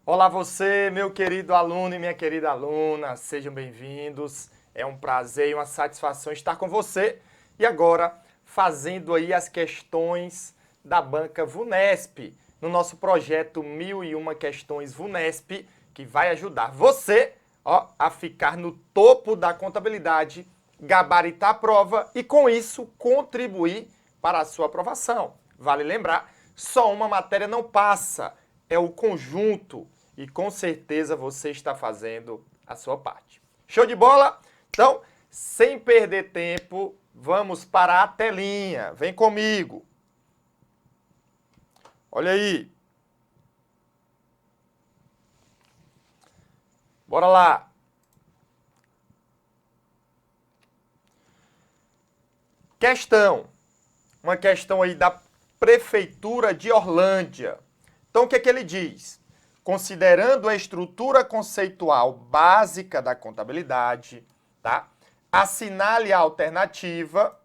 Olá você, meu querido aluno e minha querida aluna, sejam bem-vindos. É um prazer e uma satisfação estar com você. E agora, fazendo aí as questões da banca VUNESP, no nosso projeto 1001 Questões VUNESP, que vai ajudar você, a ficar no topo da contabilidade, gabaritar a prova e, com isso, contribuir para a sua aprovação. Vale lembrar, só uma matéria não passa, é o conjunto. E com certeza você está fazendo a sua parte. Show de bola? Então, sem perder tempo, vamos para a telinha. Vem comigo. Olha aí. Bora lá. Questão. Uma questão aí da Prefeitura de Orlândia. Então, o que é que ele diz? Considerando a estrutura conceitual básica da contabilidade, tá? Assinale a alternativa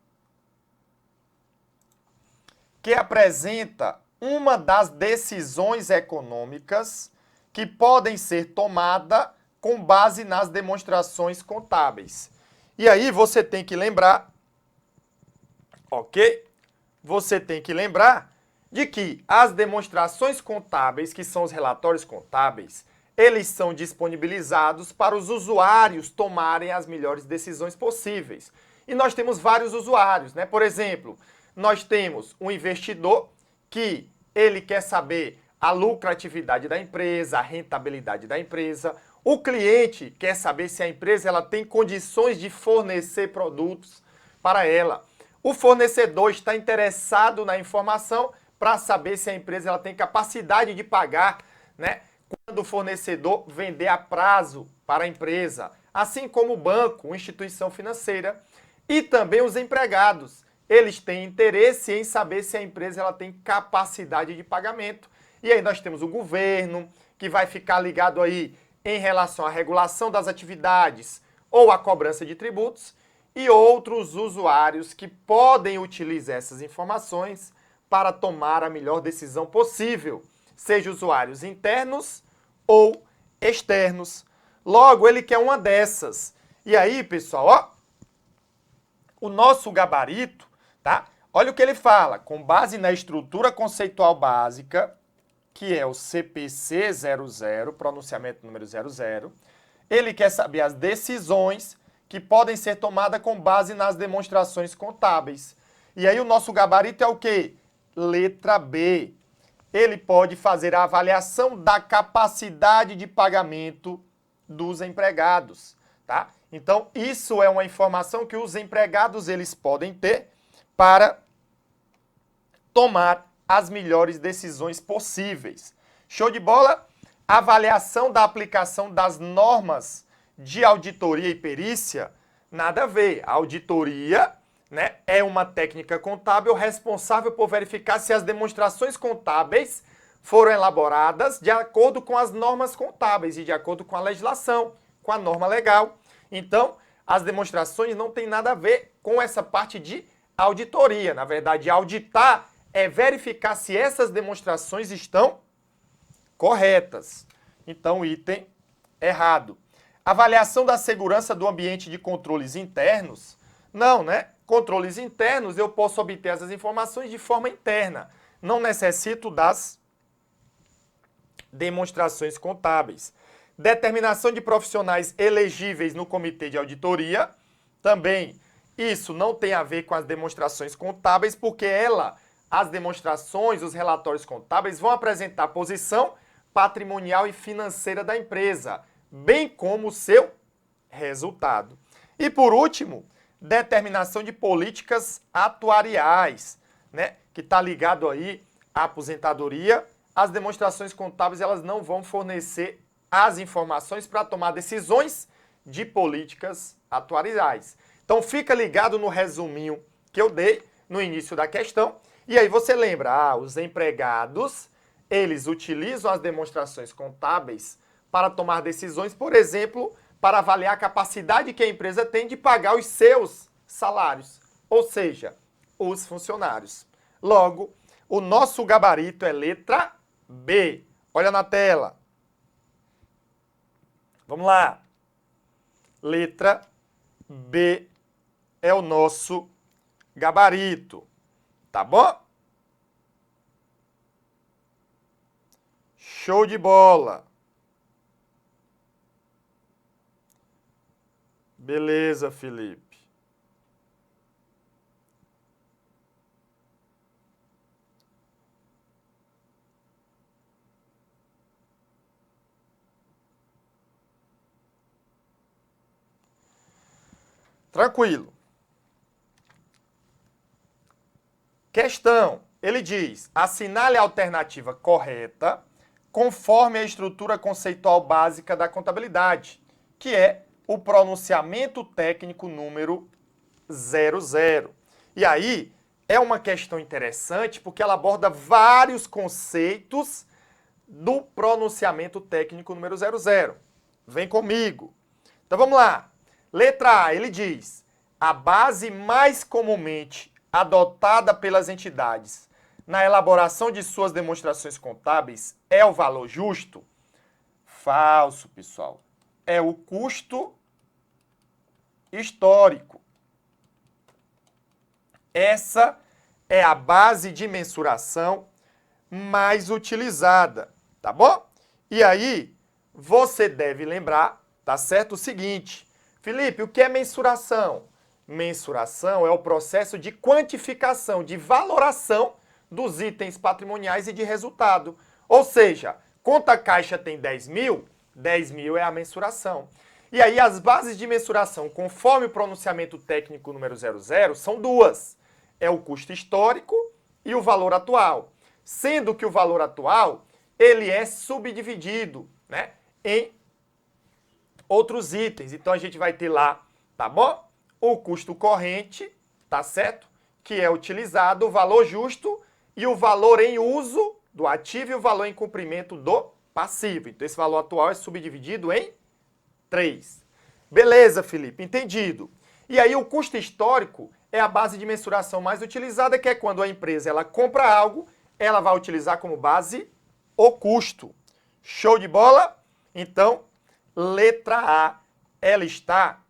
que apresenta uma das decisões econômicas que podem ser tomadas com base nas demonstrações contábeis. E aí você tem que lembrar, ok? Você tem que lembrar de que as demonstrações contábeis, que são os relatórios contábeis, eles são disponibilizados para os usuários tomarem as melhores decisões possíveis. E nós temos vários usuários, né? Por exemplo, nós temos um investidor que ele quer saber a lucratividade da empresa, a rentabilidade da empresa. O cliente quer saber se a empresa ela tem condições de fornecer produtos para ela. O fornecedor está interessado na informação para saber se a empresa ela tem capacidade de pagar, né, quando o fornecedor vender a prazo para a empresa. Assim como o banco, uma instituição financeira, e também os empregados. Eles têm interesse em saber se a empresa ela tem capacidade de pagamento. E aí nós temos o governo, que vai ficar ligado aí em relação à regulação das atividades ou à cobrança de tributos, e outros usuários que podem utilizar essas informações para tomar a melhor decisão possível, seja usuários internos ou externos. Logo, ele quer uma dessas. E aí, pessoal, o nosso gabarito, tá? Olha o que ele fala, com base na estrutura conceitual básica, que é o CPC 00, pronunciamento número 00, ele quer saber as decisões que podem ser tomadas com base nas demonstrações contábeis. E aí o nosso gabarito é o quê? Letra B. Ele pode fazer a avaliação da capacidade de pagamento dos empregados, tá? Então, isso é uma informação que os empregados eles podem ter para tomar as melhores decisões possíveis. Show de bola? Avaliação da aplicação das normas de auditoria e perícia, nada a ver. A auditoria, né, é uma técnica contábil responsável por verificar se as demonstrações contábeis foram elaboradas de acordo com as normas contábeis e de acordo com a legislação, com a norma legal. Então, as demonstrações não têm nada a ver com essa parte de auditoria. Na verdade, auditar é verificar se essas demonstrações estão corretas. Então, item errado. Avaliação da segurança do ambiente de controles internos. Não, né? Controles internos, eu posso obter essas informações de forma interna. Não necessito das demonstrações contábeis. Determinação de profissionais elegíveis no comitê de auditoria. Também, isso não tem a ver com as demonstrações contábeis, porque as demonstrações, os relatórios contábeis vão apresentar a posição patrimonial e financeira da empresa, bem como o seu resultado. E por último, determinação de políticas atuariais, né, que está ligado aí à aposentadoria. As demonstrações contábeis elas não vão fornecer as informações para tomar decisões de políticas atuariais. Então fica ligado no resuminho que eu dei no início da questão. E aí você lembra, os empregados, eles utilizam as demonstrações contábeis para tomar decisões, por exemplo, para avaliar a capacidade que a empresa tem de pagar os seus salários, ou seja, os funcionários. Logo, o nosso gabarito é letra B. Olha na tela. Vamos lá. Letra B é o nosso gabarito. Tá bom? Show de bola. Beleza, Felipe. Tranquilo. Questão. Ele diz, assinale a alternativa correta conforme a estrutura conceitual básica da contabilidade, que é o pronunciamento técnico número 00. E aí, é uma questão interessante porque ela aborda vários conceitos do pronunciamento técnico número 00. Vem comigo. Então vamos lá. Letra A, ele diz, a base mais comumente adotada pelas entidades na elaboração de suas demonstrações contábeis é o valor justo? Falso, pessoal. É o custo histórico. Essa é a base de mensuração mais utilizada, tá bom? E aí, você deve lembrar, tá certo? O seguinte, Felipe, o que é mensuração? Mensuração é o processo de quantificação, de valoração dos itens patrimoniais e de resultado. Ou seja, conta caixa tem 10 mil é a mensuração. E aí as bases de mensuração, conforme o pronunciamento técnico número 00, são duas. É o custo histórico e o valor atual. Sendo que o valor atual, ele é subdividido, né, em outros itens. Então a gente vai ter lá, tá bom? O custo corrente, tá certo? Que é utilizado, o valor justo e o valor em uso do ativo e o valor em cumprimento do passivo. Então esse valor atual é subdividido em 3. Beleza, Felipe, entendido. E aí o custo histórico é a base de mensuração mais utilizada, que é quando a empresa ela compra algo, ela vai utilizar como base o custo. Show de bola? Então, letra A, ela está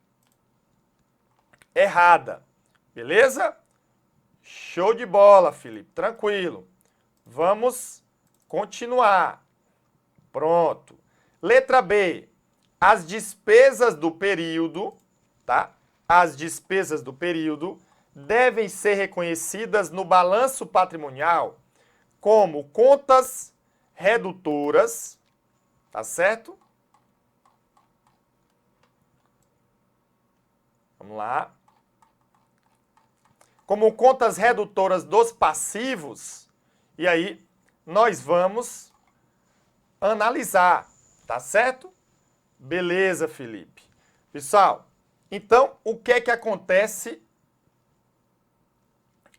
errada. Beleza? Show de bola, Felipe. Tranquilo. Vamos continuar. Pronto. Letra B. As despesas do período, tá? As despesas do período devem ser reconhecidas no balanço patrimonial como contas redutoras, tá certo? Vamos lá. Como contas redutoras dos passivos, e aí nós vamos analisar, tá certo? Beleza, Felipe. Pessoal, então o que é que acontece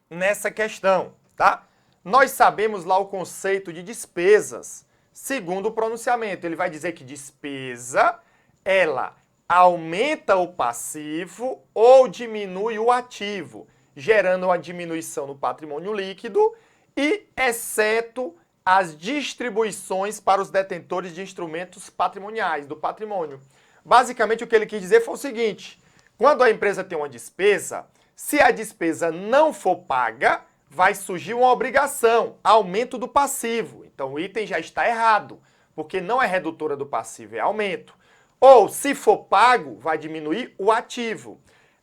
nessa questão, tá? Nós sabemos lá o conceito de despesas, segundo o pronunciamento. Ele vai dizer que despesa, ela aumenta o passivo ou diminui o ativo, gerando uma diminuição no patrimônio líquido e exceto as distribuições para os detentores de instrumentos patrimoniais do patrimônio. Basicamente, o que ele quis dizer foi o seguinte, quando a empresa tem uma despesa, se a despesa não for paga, vai surgir uma obrigação, aumento do passivo. Então, o item já está errado, porque não é redutora do passivo, é aumento. Ou, se for pago, vai diminuir o ativo.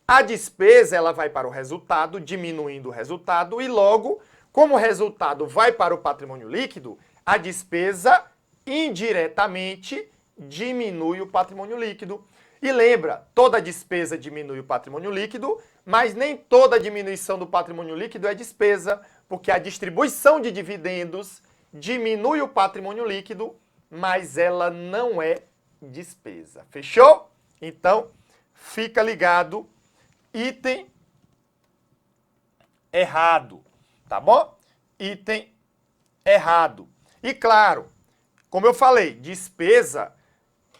A despesa, ela vai para o resultado, diminuindo o resultado, e logo, como o resultado vai para o patrimônio líquido, a despesa, indiretamente, diminui o patrimônio líquido. E lembra, toda despesa diminui o patrimônio líquido, mas nem toda diminuição do patrimônio líquido é despesa, porque a distribuição de dividendos diminui o patrimônio líquido, mas ela não é despesa. Fechou? Então, fica ligado, item errado, tá bom? Item errado. E claro, como eu falei, despesa,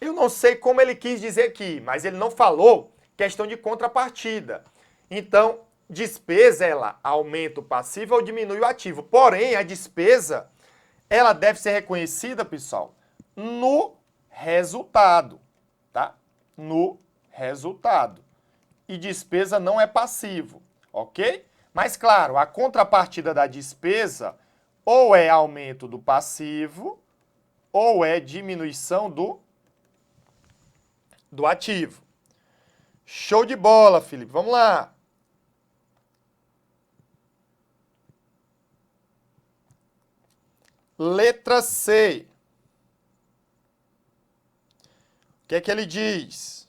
eu não sei como ele quis dizer aqui, mas ele não falou questão de contrapartida. Então, despesa, ela aumenta o passivo ou diminui o ativo. Porém, a despesa, ela deve ser reconhecida, pessoal, no resultado. tá? No resultado. E despesa não é passivo, ok? Mas, claro, a contrapartida da despesa ou é aumento do passivo ou é diminuição do ativo. Show de bola, Felipe. Vamos lá. Letra C. O que é que ele diz?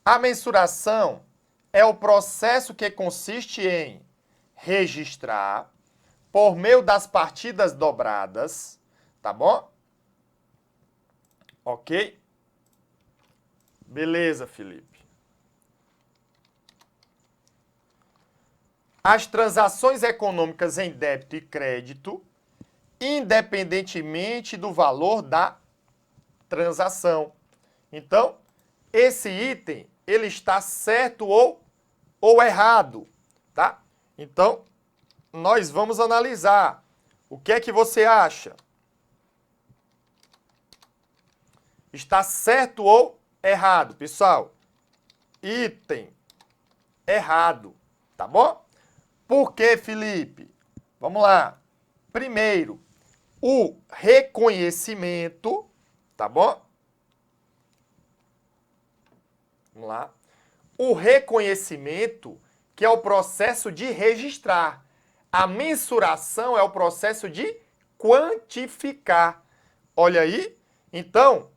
A mensuração é o processo que consiste em registrar, por meio das partidas dobradas, tá bom? Ok? Beleza, Felipe. As transações econômicas em débito e crédito, independentemente do valor da transação. Então, esse item, ele está certo ou errado, tá? Então, nós vamos analisar. O que é que você acha? Está certo ou errado, pessoal? Item errado, tá bom? Por que, Felipe? Vamos lá. Primeiro, o reconhecimento, tá bom? Vamos lá. O reconhecimento, que é o processo de registrar. A mensuração é o processo de quantificar. Olha aí. Então,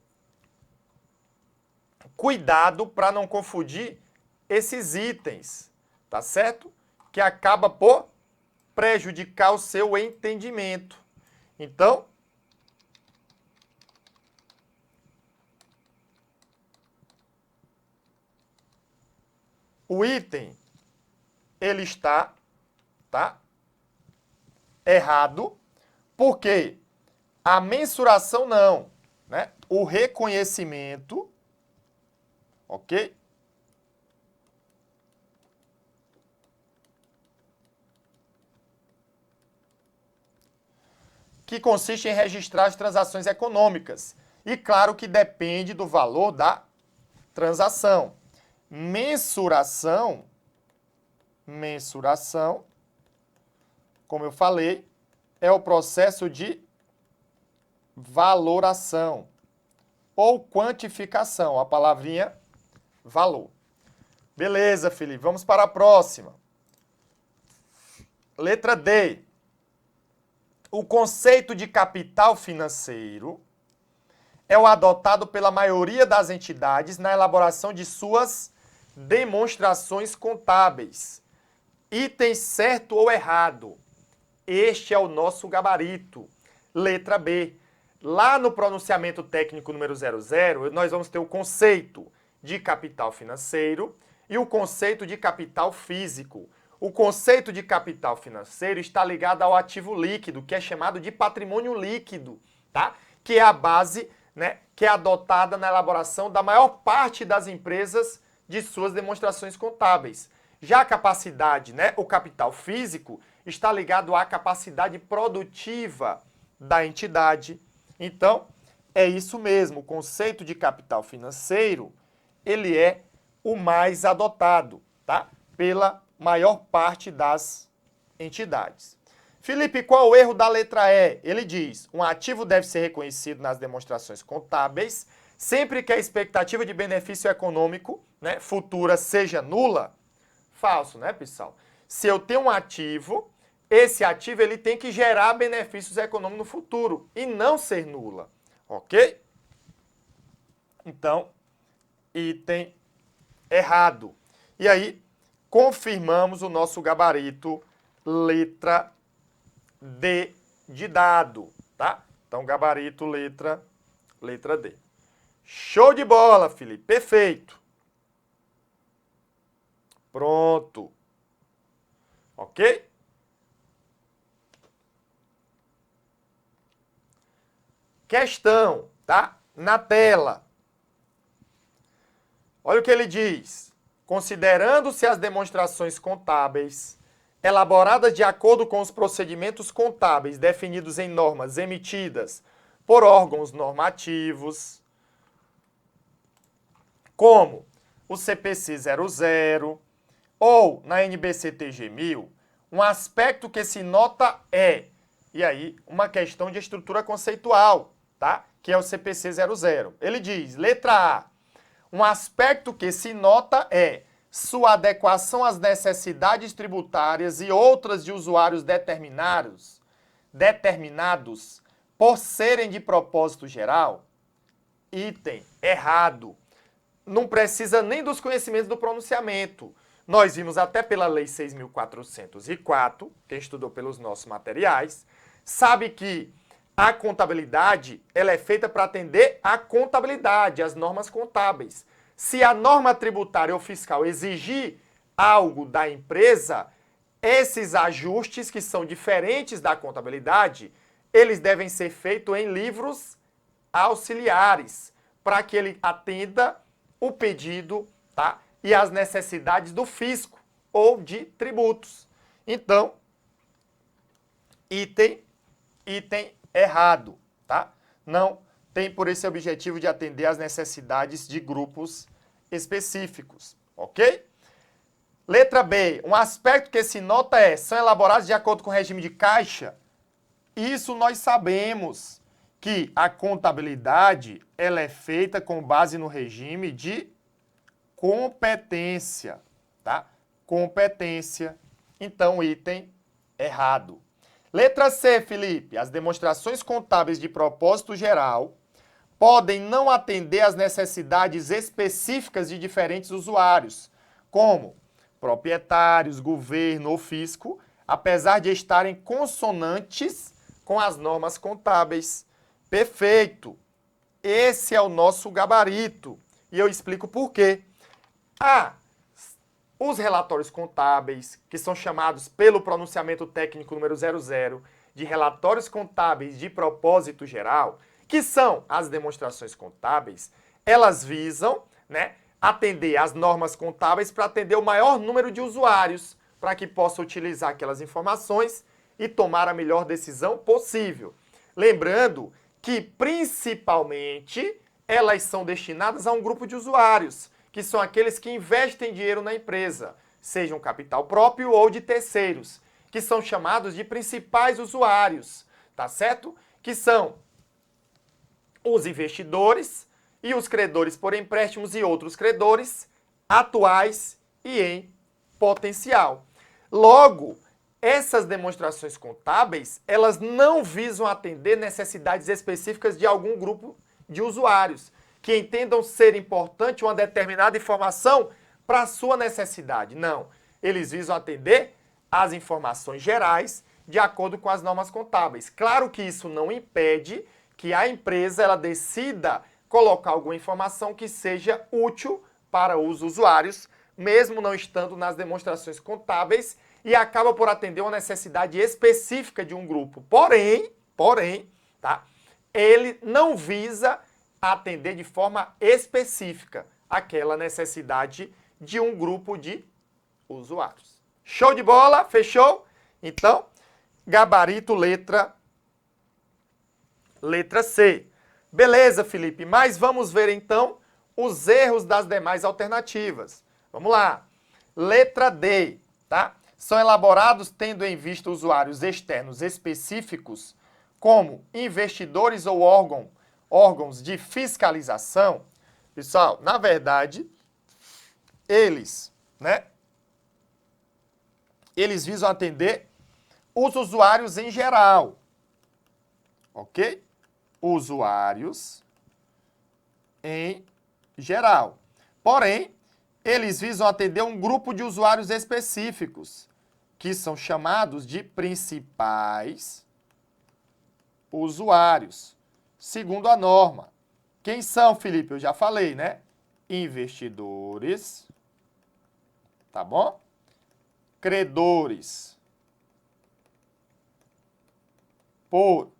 cuidado para não confundir esses itens, tá certo? Que acaba por prejudicar o seu entendimento. Então, o item, ele está, tá? Errado, porque a mensuração não, né? O reconhecimento, ok? Que consiste em registrar as transações econômicas. E claro que depende do valor da transação. Mensuração, como eu falei, é o processo de valoração ou quantificação, a palavrinha valor. Beleza, Felipe, vamos para a próxima. Letra D. O conceito de capital financeiro é o adotado pela maioria das entidades na elaboração de suas demonstrações contábeis. Item certo ou errado? Este é o nosso gabarito. Letra B. Lá no pronunciamento técnico número 00, nós vamos ter o conceito de capital financeiro e o conceito de capital físico. O conceito de capital financeiro está ligado ao ativo líquido, que é chamado de patrimônio líquido, tá? Que é a base, né, que é adotada na elaboração da maior parte das empresas de suas demonstrações contábeis. Já a capacidade, né, o capital físico, está ligado à capacidade produtiva da entidade. Então, é isso mesmo, o conceito de capital financeiro, ele é o mais adotado, tá? Pela maior parte das entidades. Felipe, qual o erro da letra E? Ele diz, um ativo deve ser reconhecido nas demonstrações contábeis sempre que a expectativa de benefício econômico, né, futura seja nula. Falso, né, pessoal? Se eu tenho um ativo, esse ativo ele tem que gerar benefícios econômicos no futuro e não ser nula, ok? Então, item errado. E aí, confirmamos o nosso gabarito letra D de dado, tá? Então, gabarito letra D. Show de bola, Felipe. Perfeito. Pronto. Ok? Questão, tá? Na tela. Olha o que ele diz. Considerando-se as demonstrações contábeis elaboradas de acordo com os procedimentos contábeis definidos em normas emitidas por órgãos normativos, como o CPC 00 ou na NBCTG 1000, um aspecto que se nota é, e aí, uma questão de estrutura conceitual, tá? Que é o CPC 00. Ele diz, letra A, um aspecto que se nota é sua adequação às necessidades tributárias e outras de usuários determinados por serem de propósito geral. Item errado. Não precisa nem dos conhecimentos do pronunciamento. Nós vimos até pela Lei 6.404, quem estudou pelos nossos materiais, sabe que a contabilidade ela é feita para atender a contabilidade, as normas contábeis. Se a norma tributária ou fiscal exigir algo da empresa, esses ajustes que são diferentes da contabilidade, eles devem ser feitos em livros auxiliares, para que ele atenda o pedido, tá? E as necessidades do fisco ou de tributos. Então, item errado, tá? Não tem por esse objetivo de atender às necessidades de grupos específicos, ok? Letra B, um aspecto que se nota é, são elaborados de acordo com o regime de caixa. Isso nós sabemos que a contabilidade ela é feita com base no regime de competência, tá? Competência. Então, item errado. Letra C, Felipe. As demonstrações contábeis de propósito geral podem não atender às necessidades específicas de diferentes usuários, como proprietários, governo ou fisco, apesar de estarem consonantes com as normas contábeis. Perfeito. Esse é o nosso gabarito. E eu explico por quê. Os relatórios contábeis, que são chamados pelo pronunciamento técnico número 00, de relatórios contábeis de propósito geral, que são as demonstrações contábeis, elas visam, né, atender às normas contábeis para atender o maior número de usuários, para que possa utilizar aquelas informações e tomar a melhor decisão possível. Lembrando que, principalmente, elas são destinadas a um grupo de usuários, que são aqueles que investem dinheiro na empresa, seja um capital próprio ou de terceiros, que são chamados de principais usuários, tá certo? Que são os investidores e os credores por empréstimos e outros credores atuais e em potencial. Logo, essas demonstrações contábeis, elas não visam atender necessidades específicas de algum grupo de usuários que entendam ser importante uma determinada informação para a sua necessidade. Não. Eles visam atender às informações gerais de acordo com as normas contábeis. Claro que isso não impede que a empresa ela decida colocar alguma informação que seja útil para os usuários, mesmo não estando nas demonstrações contábeis, e acaba por atender uma necessidade específica de um grupo. Porém, tá? Ele não visa atender de forma específica aquela necessidade de um grupo de usuários. Show de bola? Fechou? Então, gabarito letra C. Beleza, Felipe, mas vamos ver então os erros das demais alternativas. Vamos lá. Letra D, tá? São elaborados tendo em vista usuários externos específicos, como investidores ou órgãos de fiscalização. Pessoal, na verdade, eles visam atender os usuários em geral, ok? Usuários em geral. Porém, eles visam atender um grupo de usuários específicos, que são chamados de principais usuários, segundo a norma. Quem são, Felipe? Eu já falei, né? Investidores, tá bom? Credores por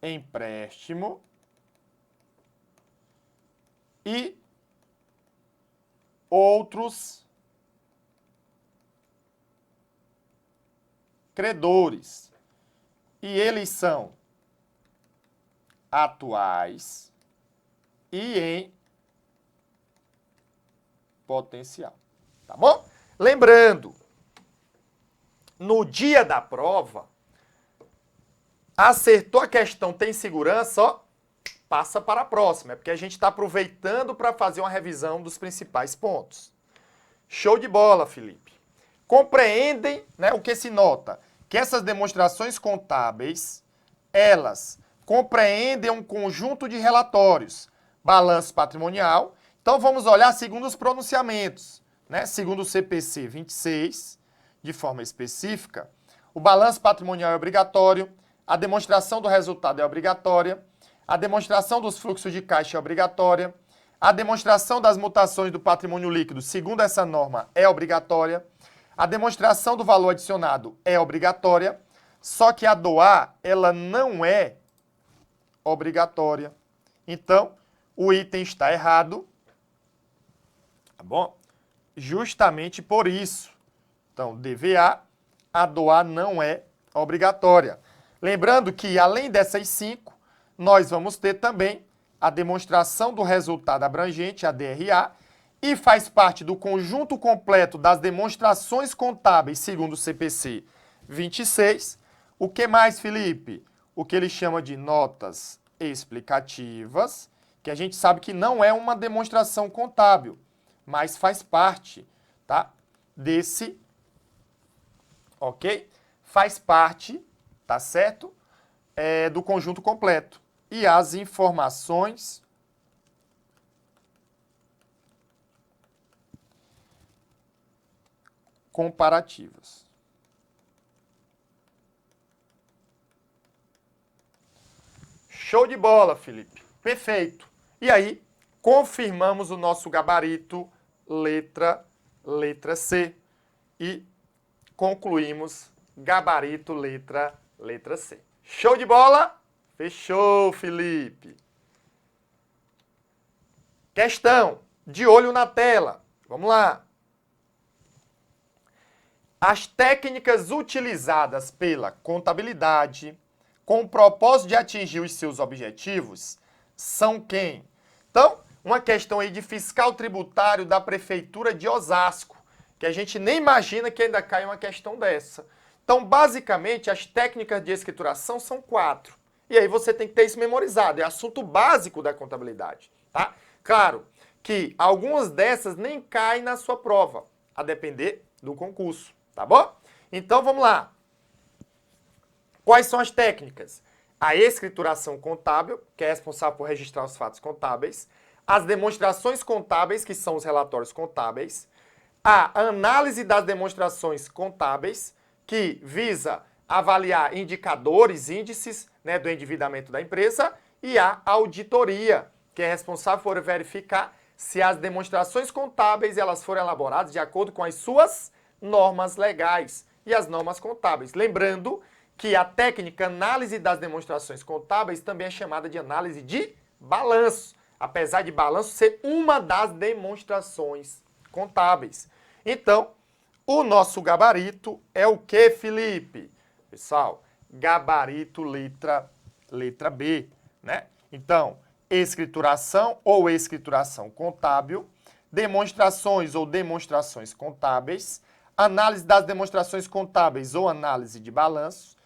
empréstimo e outros credores. E eles são atuais e em potencial. Tá bom? Lembrando, no dia da prova, acertou a questão, tem segurança, ó, passa para a próxima. É porque a gente está aproveitando para fazer uma revisão dos principais pontos. Show de bola, Felipe. Compreendem, né, o que se nota? Que essas demonstrações contábeis, elas compreendem um conjunto de relatórios. Balanço patrimonial. Então, vamos olhar segundo os pronunciamentos, né? Segundo o CPC 26, de forma específica, o balanço patrimonial é obrigatório, a demonstração do resultado é obrigatória, a demonstração dos fluxos de caixa é obrigatória, a demonstração das mutações do patrimônio líquido, segundo essa norma, é obrigatória, a demonstração do valor adicionado é obrigatória, só que a do A, ela não é obrigatória. Então, o item está errado, tá bom? Justamente por isso. Então, DVA, a do A não é obrigatória. Lembrando que, além dessas 5, nós vamos ter também a demonstração do resultado abrangente, a DRA, e faz parte do conjunto completo das demonstrações contábeis, segundo o CPC 26. O que mais, Felipe? O que ele chama de notas explicativas, que a gente sabe que não é uma demonstração contábil, mas faz parte, tá, desse, ok? Faz parte, tá certo? Do conjunto completo. E as informações comparativas. Show de bola, Felipe. Perfeito. E aí, confirmamos o nosso gabarito letra C. E concluímos gabarito letra C. Show de bola? Fechou, Felipe. Questão, de olho na tela. Vamos lá. As técnicas utilizadas pela contabilidade com o propósito de atingir os seus objetivos são quem? Então, uma questão aí de fiscal tributário da Prefeitura de Osasco, que a gente nem imagina que ainda cai uma questão dessa. Então, basicamente, as técnicas de escrituração são 4. E aí você tem que ter isso memorizado, é assunto básico da contabilidade, tá? Claro que algumas dessas nem caem na sua prova, a depender do concurso, tá bom? Então, vamos lá. Quais são as técnicas? A escrituração contábil, que é responsável por registrar os fatos contábeis, as demonstrações contábeis, que são os relatórios contábeis, a análise das demonstrações contábeis, que visa avaliar indicadores, índices, né, do endividamento da empresa, e a auditoria, que é responsável por verificar se as demonstrações contábeis elas foram elaboradas de acordo com as suas normas legais e as normas contábeis. Lembrando que a técnica análise das demonstrações contábeis também é chamada de análise de balanço, apesar de balanço ser uma das demonstrações contábeis. Então, o nosso gabarito é o que, Felipe? Pessoal, gabarito letra B, né? Então, escrituração ou escrituração contábil, demonstrações ou demonstrações contábeis, análise das demonstrações contábeis ou análise de balanço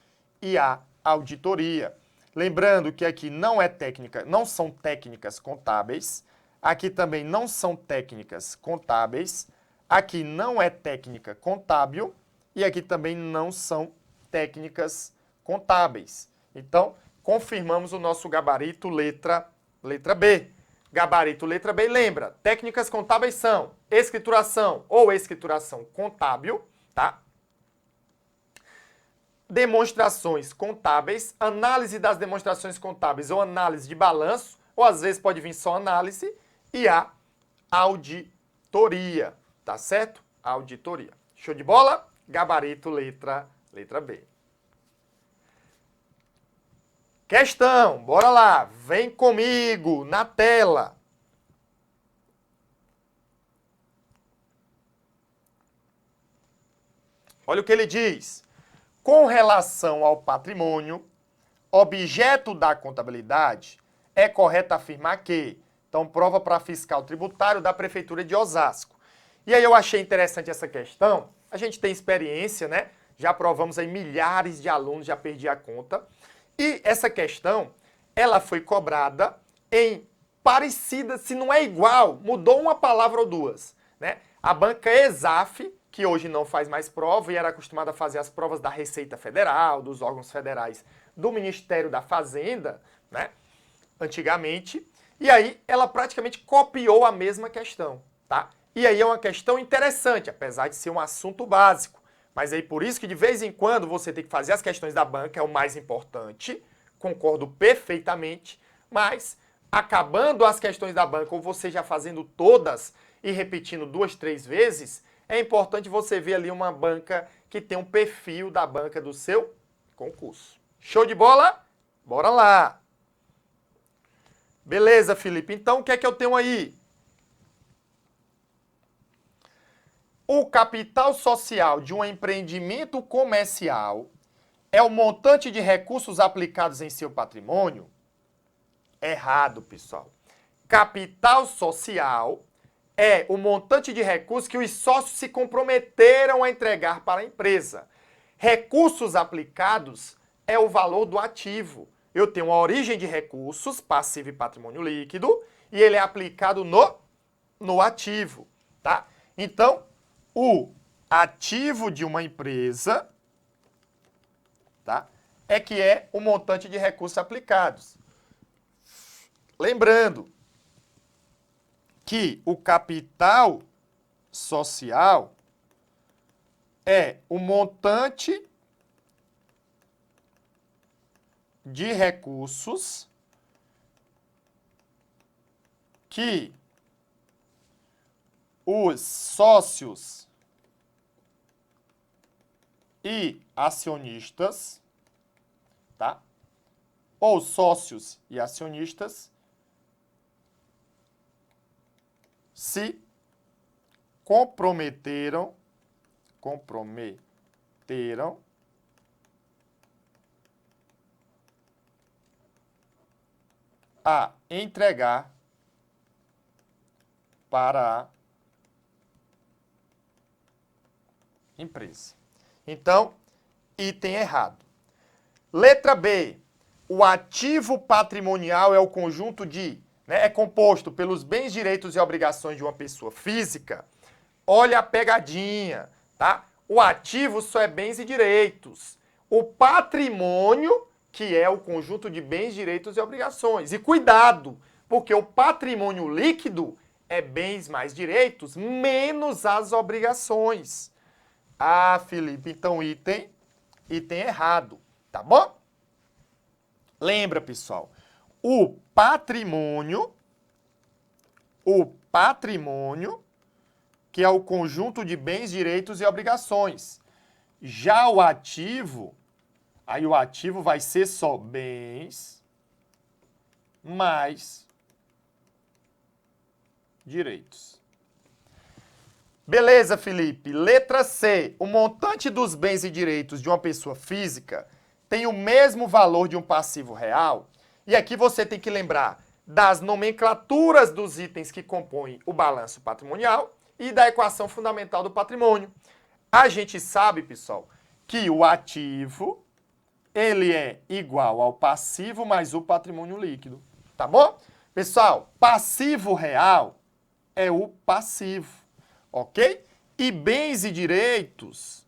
e a auditoria. Lembrando que aqui não são técnicas contábeis, aqui também não são técnicas contábeis, aqui não é técnica contábil e aqui também não são técnicas contábeis. Então, confirmamos o nosso gabarito letra B. Gabarito letra B, lembra, técnicas contábeis são escrituração ou escrituração contábil, tá? Demonstrações contábeis, análise das demonstrações contábeis ou análise de balanço, ou às vezes pode vir só análise, e a auditoria, tá certo? Auditoria. Show de bola? Gabarito letra B. Questão, bora lá, vem comigo na tela. Olha o que ele diz. com relação ao patrimônio, objeto da contabilidade, é correto afirmar que, então, prova para fiscal tributário da Prefeitura de Osasco. E aí eu achei interessante essa questão, a gente tem experiência, né? Já provamos aí milhares de alunos, já perdi a conta. E essa questão, ela foi cobrada em parecida, se não é igual, mudou uma palavra ou duas, né? A banca ESAF, que hoje não faz mais prova e era acostumada a fazer as provas da Receita Federal, dos órgãos federais, do Ministério da Fazenda, né? Antigamente. E aí ela praticamente copiou a mesma questão, tá? E aí é uma questão interessante, apesar de ser um assunto básico. Mas aí por isso que de vez em quando você tem que fazer as questões da banca, é o mais importante, concordo perfeitamente, mas acabando as questões da banca ou você já fazendo todas e repetindo 2, 3 vezes, é importante você ver ali uma banca que tem um perfil da banca do seu concurso. Show de bola? Bora lá! Beleza, Felipe. Então, o que é que eu tenho aí? O capital social de um empreendimento comercial é o montante de recursos aplicados em seu patrimônio? Errado, pessoal. Capital social é o montante de recursos que os sócios se comprometeram a entregar para a empresa. Recursos aplicados é o valor do ativo. Eu tenho a origem de recursos, passivo e patrimônio líquido, e ele é aplicado no ativo, tá? Então, o ativo de uma empresa, tá? É que é o montante de recursos aplicados. Lembrando que o capital social é o montante de recursos que os sócios e acionistas, tá? Ou sócios e acionistas se comprometeram a entregar para a empresa. Então, item errado. Letra B. O ativo patrimonial é o conjunto de, é composto pelos bens, direitos e obrigações de uma pessoa física. Olha a pegadinha, tá? O ativo só é bens e direitos. O patrimônio, que é o conjunto de bens, direitos e obrigações. E cuidado, porque o patrimônio líquido é bens mais direitos menos as obrigações. Ah, Felipe, então item errado, tá bom? Lembra, pessoal, o patrimônio, que é o conjunto de bens, direitos e obrigações. Já o ativo, aí o ativo vai ser só bens mais direitos. Beleza, Felipe. Letra C. O montante dos bens e direitos de uma pessoa física tem o mesmo valor de um passivo real? E aqui você tem que lembrar das nomenclaturas dos itens que compõem o balanço patrimonial e da equação fundamental do patrimônio. A gente sabe, pessoal, que o ativo, ele é igual ao passivo mais o patrimônio líquido, tá bom? Pessoal, passivo real é o passivo, ok? E bens e direitos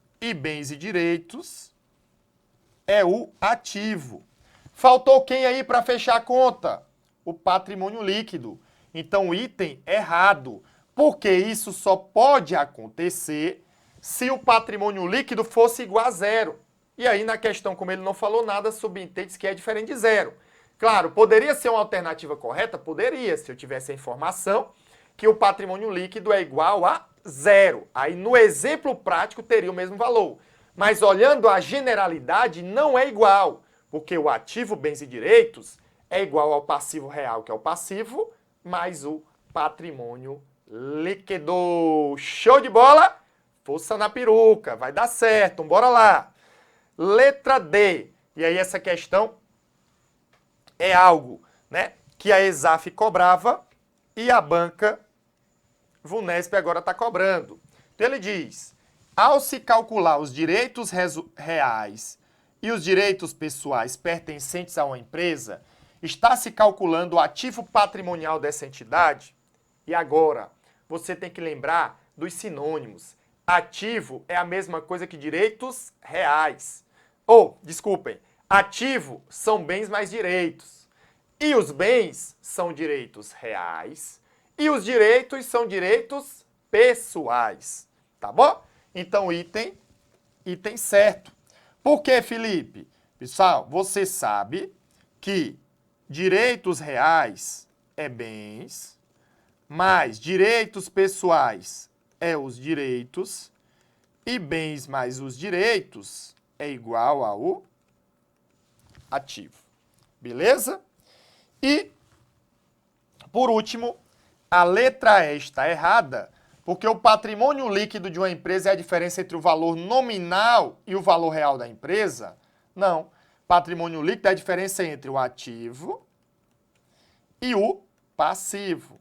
é o ativo. Faltou quem aí para fechar a conta? O patrimônio líquido. Então, item errado. Porque isso só pode acontecer se o patrimônio líquido fosse igual a zero. E aí, na questão, como ele não falou nada, subentende que é diferente de zero. Claro, poderia ser uma alternativa correta? Poderia, se eu tivesse a informação que o patrimônio líquido é igual a zero. Aí, no exemplo prático, teria o mesmo valor. Mas olhando a generalidade, não é igual, porque o ativo, bens e direitos é igual ao passivo real, que é o passivo, mais o patrimônio líquido. Show de bola? Força na peruca, vai dar certo, bora lá. Letra D. E aí essa questão é algo, né, que a ESAF cobrava e a banca VUNESP agora está cobrando. Então ele diz, ao se calcular os direitos reais e os direitos pessoais pertencentes a uma empresa, está se calculando o ativo patrimonial dessa entidade? E agora, você tem que lembrar dos sinônimos. Ativo é a mesma coisa que direitos reais. Desculpem, ativo são bens mais direitos. E os bens são direitos reais e os direitos são direitos pessoais. Tá bom? Então, item certo. Por que, Felipe? Pessoal, você sabe que direitos reais é bens, mais direitos pessoais é os direitos, e bens mais os direitos é igual ao ativo. Beleza? E, por último, a letra E está errada, porque o patrimônio líquido de uma empresa é a diferença entre o valor nominal e o valor real da empresa? Não. Patrimônio líquido é a diferença entre o ativo e o passivo.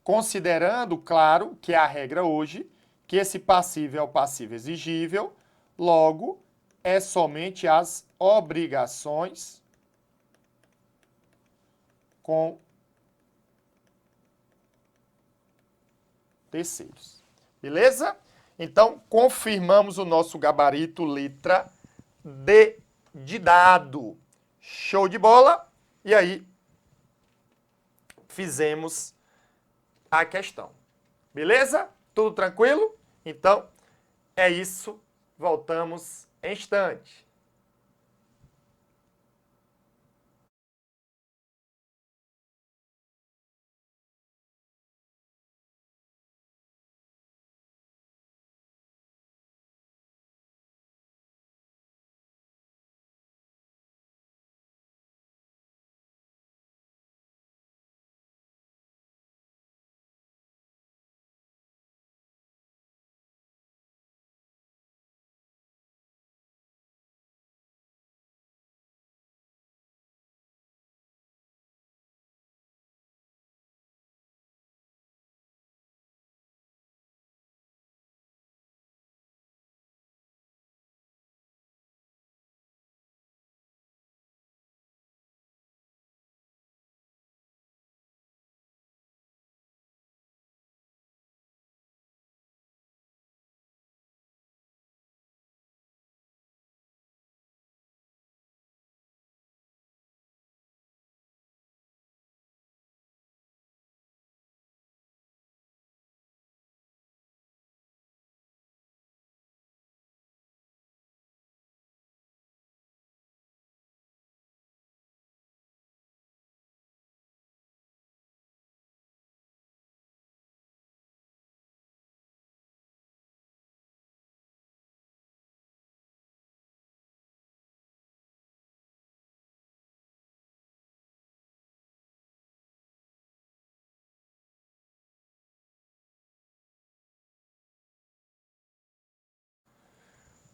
Considerando, claro, que é a regra hoje, que esse passivo é o passivo exigível, logo, é somente as obrigações com terceiros. Beleza? Então, confirmamos o nosso gabarito letra D de dado. Show de bola? E aí, fizemos a questão. Beleza? Tudo tranquilo? Então, é isso. Voltamos em instante.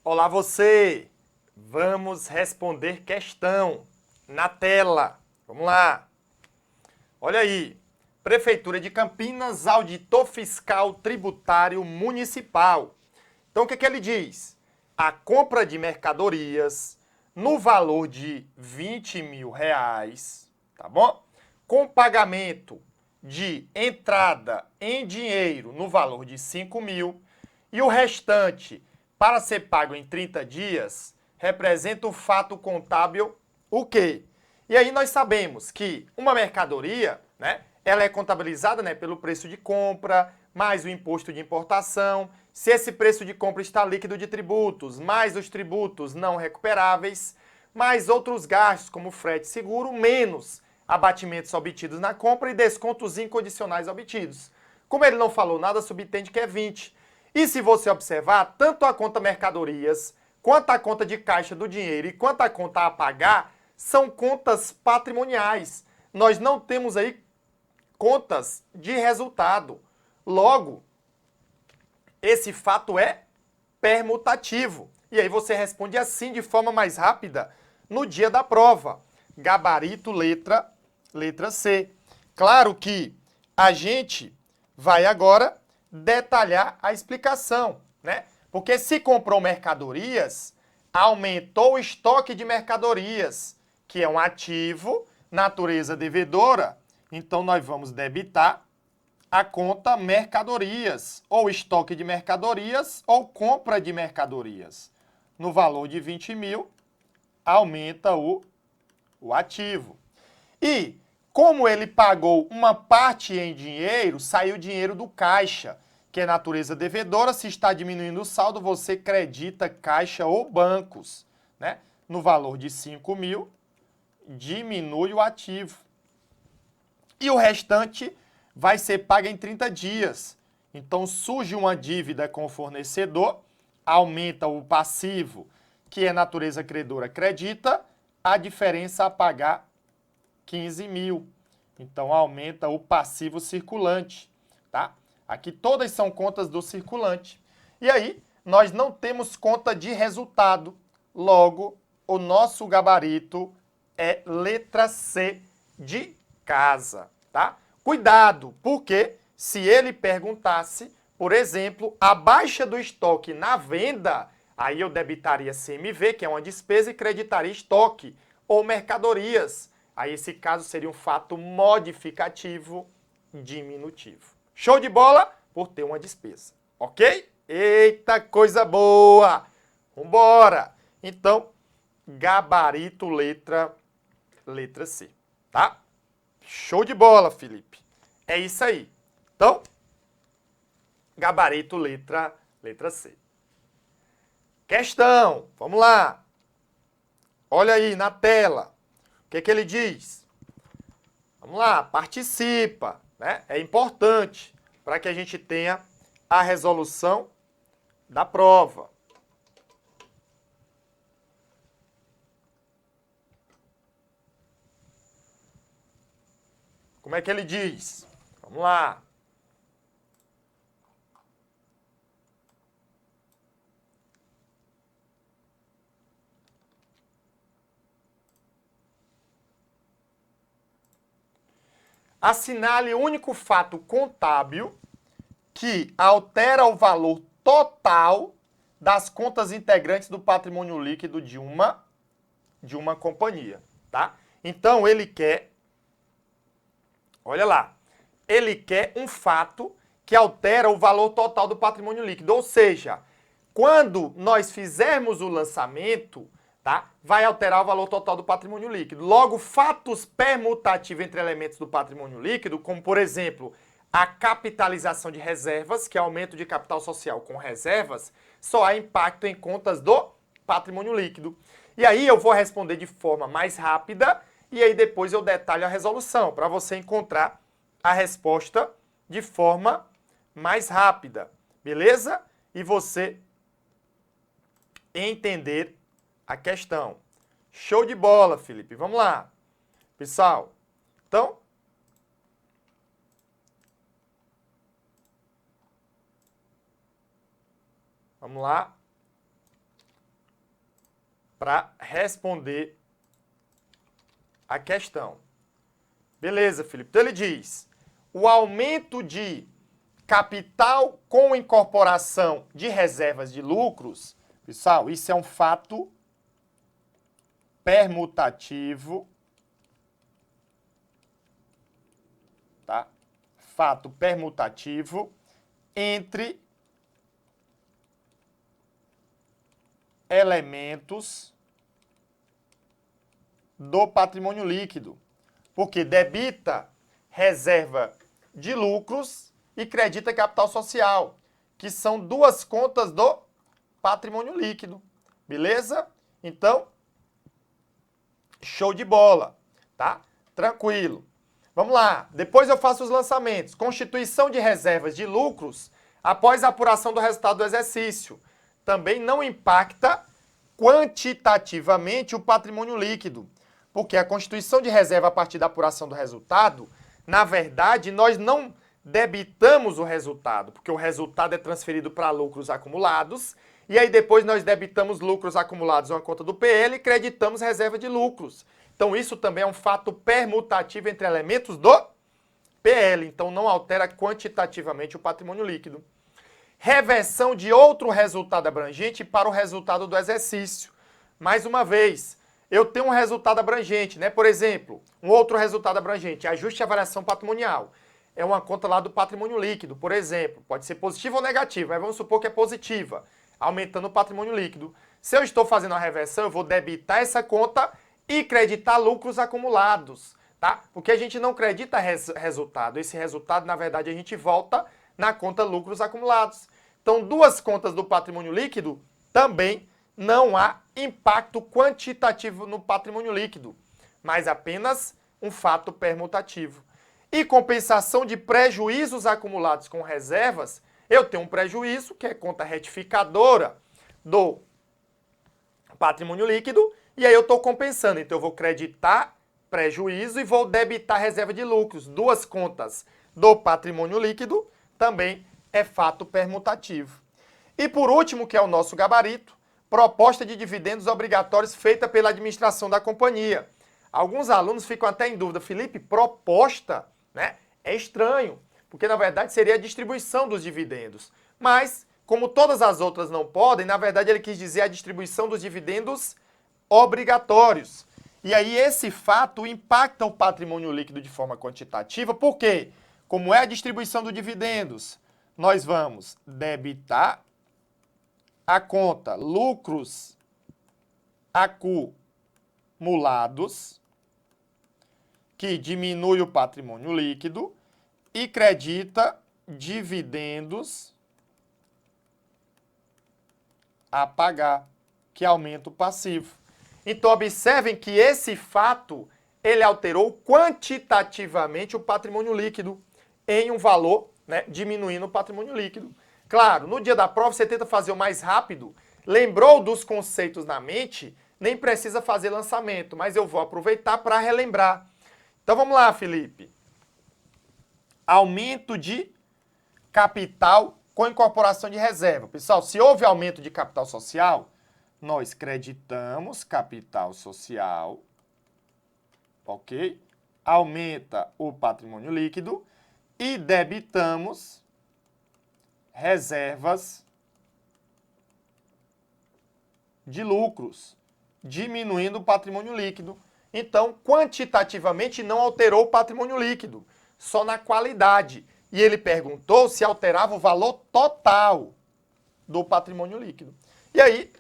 Olá você! Vamos responder questão na tela. Vamos lá. Olha aí. Prefeitura de Campinas, auditor fiscal tributário municipal. Então o que ele diz? A compra de mercadorias no valor de R$ 20.000, tá bom? Com pagamento de entrada em dinheiro no valor de 5.000 e o restante para ser pago em 30 dias, representa o fato contábil o quê? E aí nós sabemos que uma mercadoria, né, ela é contabilizada, né, pelo preço de compra, mais o imposto de importação. Se esse preço de compra está líquido de tributos, mais os tributos não recuperáveis, mais outros gastos como frete e seguro, menos abatimentos obtidos na compra e descontos incondicionais obtidos. Como ele não falou nada, subentende que é 20. E se você observar, tanto a conta mercadorias, quanto a conta de caixa do dinheiro e quanto a conta a pagar, são contas patrimoniais. Nós não temos aí contas de resultado. Logo, esse fato é permutativo. E aí você responde assim, de forma mais rápida, no dia da prova. Gabarito, letra C. Claro que a gente vai agora detalhar a explicação, né? Porque se comprou mercadorias, aumentou o estoque de mercadorias, que é um ativo, natureza devedora. Então, nós vamos debitar a conta mercadorias, ou estoque de mercadorias, ou compra de mercadorias. No valor de 20 mil, aumenta o ativo. E, como ele pagou uma parte em dinheiro, saiu dinheiro do caixa, que é natureza devedora. Se está diminuindo o saldo, você credita caixa ou bancos, né? No valor de 5 mil, diminui o ativo. E o restante vai ser pago em 30 dias. Então, surge uma dívida com o fornecedor, aumenta o passivo, que é natureza credora, credita, a diferença a pagar 15 mil. Então, aumenta o passivo circulante, tá? Aqui todas são contas do circulante. E aí, nós não temos conta de resultado. Logo, o nosso gabarito é letra C de casa, tá? Cuidado, porque se ele perguntasse, por exemplo, a baixa do estoque na venda, aí eu debitaria CMV, que é uma despesa, e creditaria estoque ou mercadorias. Aí esse caso seria um fato modificativo diminutivo. Show de bola por ter uma despesa, ok? Eita, coisa boa! Vambora! Então, gabarito letra C, tá? Show de bola, Felipe. É isso aí. Então, gabarito letra C. Questão, vamos lá. Olha aí na tela. O que ele diz? Vamos lá, participa, né? É importante para que a gente tenha a resolução da prova. Como é que ele diz? Vamos lá. Assinale o único fato contábil que altera o valor total das contas integrantes do patrimônio líquido de uma companhia, tá? Então, ele quer, olha lá, ele quer um fato que altera o valor total do patrimônio líquido, ou seja, quando nós fizermos o lançamento, tá, vai alterar o valor total do patrimônio líquido. Logo, fatos permutativos entre elementos do patrimônio líquido, como, por exemplo, a capitalização de reservas, que é aumento de capital social com reservas, só há impacto em contas do patrimônio líquido. E aí eu vou responder de forma mais rápida e aí depois eu detalho a resolução, para você encontrar a resposta de forma mais rápida, beleza? E você entender a questão. Show de bola, Felipe. Vamos lá. Pessoal, então, vamos lá para responder a questão. Beleza, Felipe. Então ele diz, o aumento de capital com incorporação de reservas de lucros, pessoal, isso é um fato permutativo, tá? Fato permutativo entre elementos do patrimônio líquido, porque debita reserva de lucros e credita capital social, que são duas contas do patrimônio líquido, beleza? Então, show de bola, tá? Tranquilo. Vamos lá, depois eu faço os lançamentos. Constituição de reservas de lucros após a apuração do resultado do exercício. Também não impacta quantitativamente o patrimônio líquido, porque a constituição de reserva a partir da apuração do resultado, na verdade, nós não debitamos o resultado, porque o resultado é transferido para lucros acumulados E aí depois nós debitamos lucros acumulados em uma conta do PL e creditamos reserva de lucros. Então isso também é um fato permutativo entre elementos do PL. Então não altera quantitativamente o patrimônio líquido. Reversão de outro resultado abrangente para o resultado do exercício. Mais uma vez, eu tenho um resultado abrangente, né? Por exemplo, um outro resultado abrangente, ajuste de avaliação patrimonial. É uma conta lá do patrimônio líquido, por exemplo. Pode ser positiva ou negativa, mas vamos supor que é positiva, aumentando o patrimônio líquido. Se eu estou fazendo a reversão, eu vou debitar essa conta e creditar lucros acumulados, tá? Porque a gente não credita resultado. Esse resultado, na verdade, a gente volta na conta lucros acumulados. Então, duas contas do patrimônio líquido também não há impacto quantitativo no patrimônio líquido, mas apenas um fato permutativo. E compensação de prejuízos acumulados com reservas, eu tenho um prejuízo, que é conta retificadora do patrimônio líquido, e aí eu estou compensando. Então eu vou creditar prejuízo e vou debitar reserva de lucros. Duas contas do patrimônio líquido também é fato permutativo. E por último, que é o nosso gabarito, proposta de dividendos obrigatórios feita pela administração da companhia. Alguns alunos ficam até em dúvida, Felipe, proposta, né? É estranho, porque na verdade seria a distribuição dos dividendos. Mas, como todas as outras não podem, na verdade ele quis dizer a distribuição dos dividendos obrigatórios. E aí esse fato impacta o patrimônio líquido de forma quantitativa, porque, como é a distribuição dos dividendos, nós vamos debitar a conta lucros acumulados, que diminui o patrimônio líquido, e credita dividendos a pagar, que aumenta o passivo. Então, observem que esse fato, ele alterou quantitativamente o patrimônio líquido em um valor, né, diminuindo o patrimônio líquido. Claro, no dia da prova você tenta fazer o mais rápido, lembrou dos conceitos na mente, nem precisa fazer lançamento, mas eu vou aproveitar para relembrar. Então vamos lá, Felipe. Aumento de capital com incorporação de reserva. Pessoal, se houve aumento de capital social, nós creditamos capital social, ok? Aumenta o patrimônio líquido e debitamos reservas de lucros, diminuindo o patrimônio líquido. Então, quantitativamente não alterou o patrimônio líquido, só na qualidade. E ele perguntou se alterava o valor total do patrimônio líquido. E aí,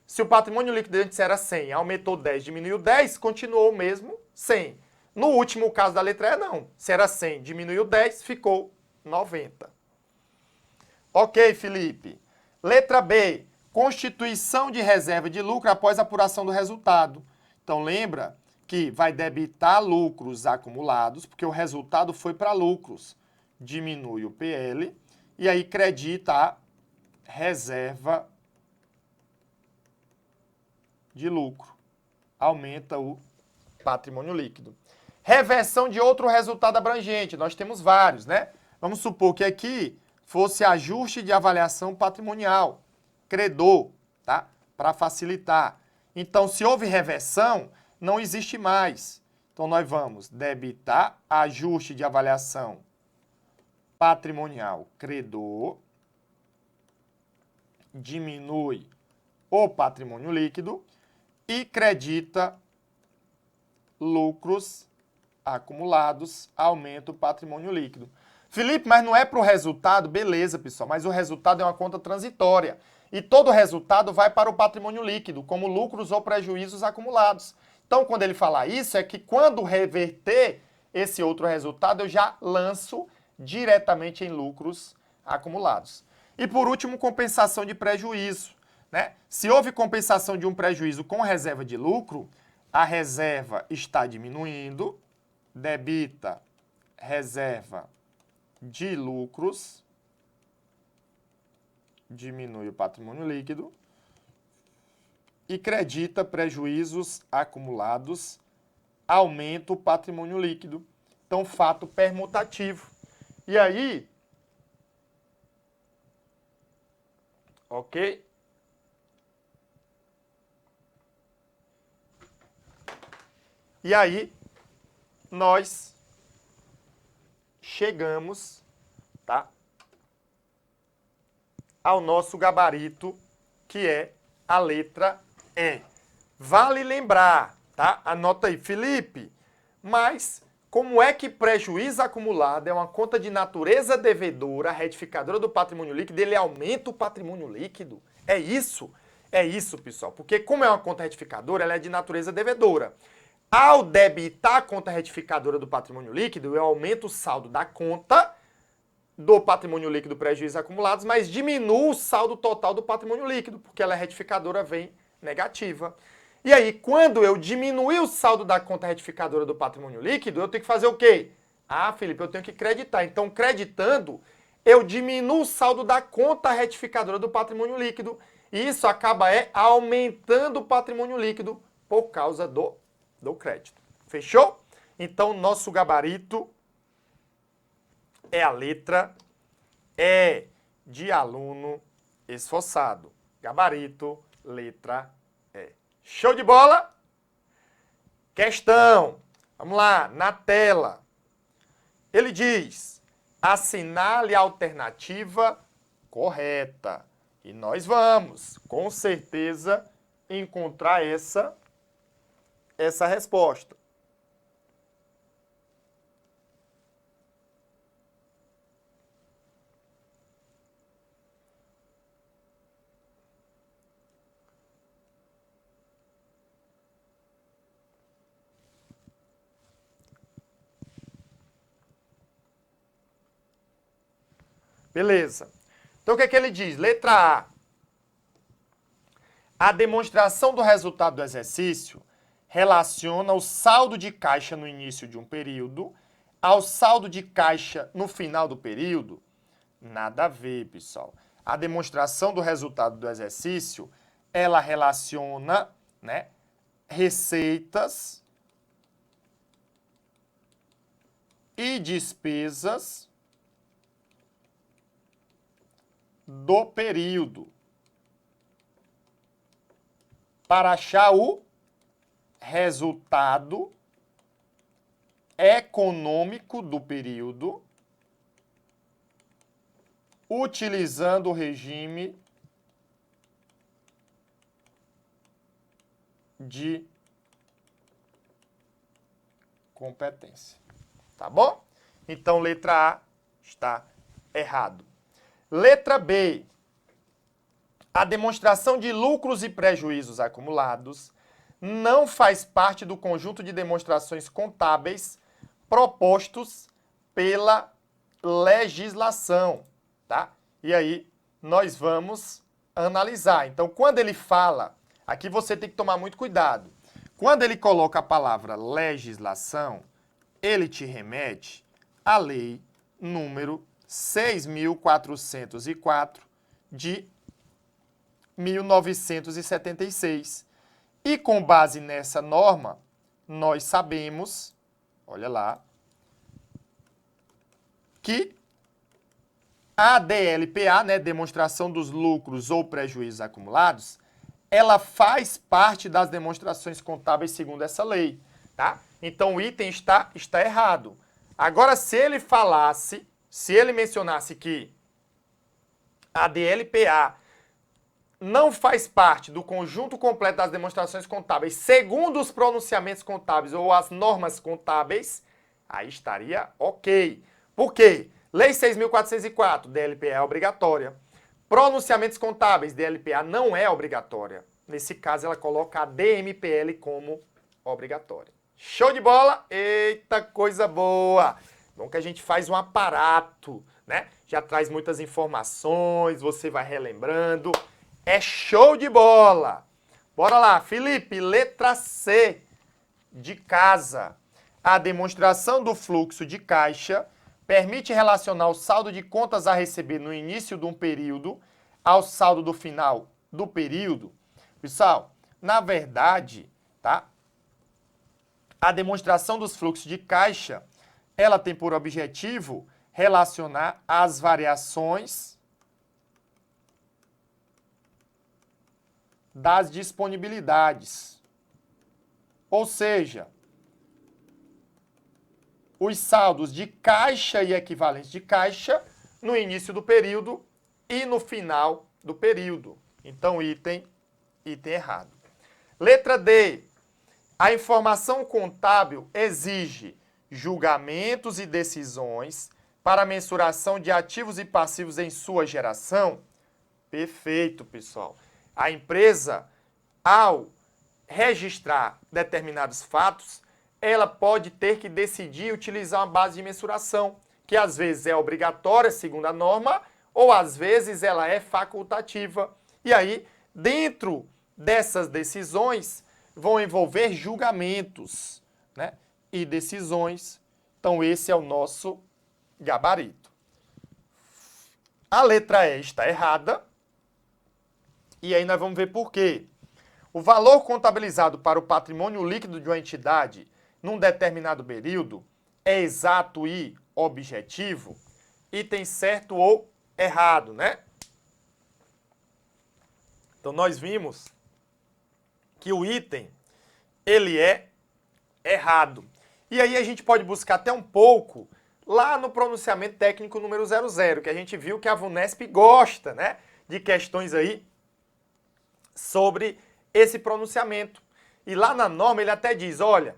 se o patrimônio líquido antes era 100, aumentou 10, diminuiu 10, continuou o mesmo 100. No último caso da letra E, não. Se era 100, diminuiu 10, ficou 90. Ok, Felipe. Letra B. Constituição de reserva de lucro após apuração do resultado. Então, lembra que vai debitar lucros acumulados, porque o resultado foi para lucros. Diminui o PL e aí credita a reserva de lucro. Aumenta o patrimônio líquido. Reversão de outro resultado abrangente. Nós temos vários, né? Vamos supor que aqui fosse ajuste de avaliação patrimonial, credor, tá? Para facilitar. Então, se houve reversão, não existe mais. Então, nós vamos debitar ajuste de avaliação patrimonial, credor, diminui o patrimônio líquido e credita lucros acumulados, aumenta o patrimônio líquido. Felipe, mas não é para o resultado? Beleza, pessoal, mas o resultado é uma conta transitória. E todo resultado vai para o patrimônio líquido, como lucros ou prejuízos acumulados. Então, quando ele falar isso, é que quando reverter esse outro resultado, eu já lanço diretamente em lucros acumulados. E por último, compensação de prejuízo, né? Se houve compensação de um prejuízo com reserva de lucro, a reserva está diminuindo, debita reserva de lucros, diminui o patrimônio líquido e credita prejuízos acumulados, aumenta o patrimônio líquido. Então, fato permutativo. E aí, Ok? E aí, nós chegamos, tá, ao nosso gabarito, que é a letra E. Vale lembrar, tá? Anota aí, Felipe, mas como é que prejuízo acumulado é uma conta de natureza devedora, retificadora do patrimônio líquido, ele aumenta o patrimônio líquido? É isso, pessoal, porque como é uma conta retificadora, ela é de natureza devedora. Ao debitar a conta retificadora do patrimônio líquido, eu aumento o saldo da conta do patrimônio líquido prejuízos acumulados, mas diminuo o saldo total do patrimônio líquido, porque ela é retificadora, vem negativa. E aí, quando eu diminuir o saldo da conta retificadora do patrimônio líquido, eu tenho que fazer o quê? Ah, Felipe, eu tenho que creditar. Então, creditando, eu diminuo o saldo da conta retificadora do patrimônio líquido. E isso acaba aumentando o patrimônio líquido por causa do crédito. Fechou? Então, nosso gabarito é a letra E de aluno esforçado. Gabarito, letra E. Show de bola? Questão. Vamos lá, na tela. Ele diz, assinale a alternativa correta. E nós vamos, com certeza, encontrar essa resposta. Beleza. Então, o que é que ele diz? Letra A. A demonstração do resultado do exercício relaciona o saldo de caixa no início de um período ao saldo de caixa no final do período? Nada a ver, pessoal. A demonstração do resultado do exercício, ela relaciona, né, receitas e despesas do período para achar o resultado econômico do período utilizando o regime de competência. Tá bom? Então, letra A está errado. Letra B. A demonstração de lucros e prejuízos acumulados não faz parte do conjunto de demonstrações contábeis propostos pela legislação, tá? E aí nós vamos analisar. Então, quando ele fala, aqui você tem que tomar muito cuidado. Quando ele coloca a palavra legislação, ele te remete à lei número 6.404 de 1976. E com base nessa norma, nós sabemos, olha lá, que a DLPA, né, demonstração dos lucros ou prejuízos acumulados, ela faz parte das demonstrações contábeis segundo essa lei, tá? Então o item está errado. Agora, se ele mencionasse que a DLPA não faz parte do conjunto completo das demonstrações contábeis, segundo os pronunciamentos contábeis ou as normas contábeis, aí estaria ok. Por quê? Lei 6.404, DLPA é obrigatória. Pronunciamentos contábeis, DLPA não é obrigatória. Nesse caso, ela coloca a DMPL como obrigatória. Show de bola? Eita, coisa boa! Bom que a gente faz um aparato, né? Já traz muitas informações, você vai relembrando. É show de bola! Bora lá, Felipe, letra C de casa. A demonstração do fluxo de caixa permite relacionar o saldo de contas a receber no início de um período ao saldo do final do período. Pessoal, na verdade, tá? A demonstração dos fluxos de caixa, ela tem por objetivo relacionar as variações das disponibilidades. Ou seja, os saldos de caixa e equivalentes de caixa no início do período e no final do período. Então, item errado. Letra D. A informação contábil exige julgamentos e decisões para mensuração de ativos e passivos em sua geração. Perfeito, pessoal. A empresa, ao registrar determinados fatos, ela pode ter que decidir utilizar uma base de mensuração, que às vezes é obrigatória, segundo a norma, ou às vezes ela é facultativa. E aí, dentro dessas decisões, vão envolver julgamentos, né, e decisões. Então, esse é o nosso gabarito. A letra E está errada. E aí nós vamos ver por quê. O valor contabilizado para o patrimônio líquido de uma entidade num determinado período é exato e objetivo? Item certo ou errado, né? Então, nós vimos que o item, ele é errado. E aí a gente pode buscar até um pouco lá no pronunciamento técnico número 00, que a gente viu que a VUNESP gosta, né, de questões aí sobre esse pronunciamento. E lá na norma ele até diz, olha,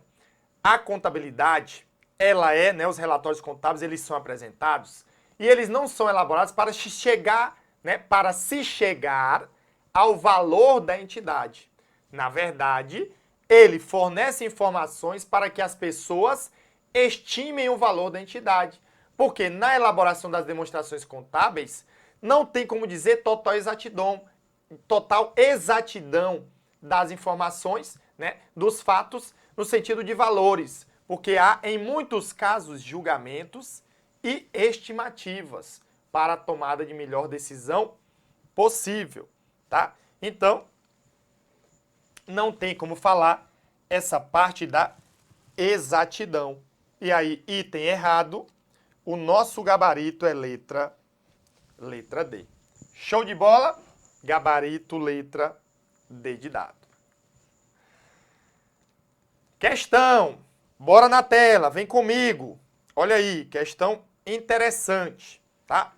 a contabilidade, ela é, né, os relatórios contábeis, eles são apresentados e eles não são elaborados para chegar, né, para se chegar ao valor da entidade. Na verdade, ele fornece informações para que as pessoas estimem o valor da entidade. Porque na elaboração das demonstrações contábeis, não tem como dizer total exatidão das informações, né, dos fatos, no sentido de valores. Porque há, em muitos casos, julgamentos e estimativas para a tomada de melhor decisão possível, tá? Então, não tem como falar essa parte da exatidão. E aí, item errado, o nosso gabarito é letra D. Show de bola? Gabarito, letra D de dado. Questão. Bora na tela, vem comigo. Olha aí, questão interessante, tá?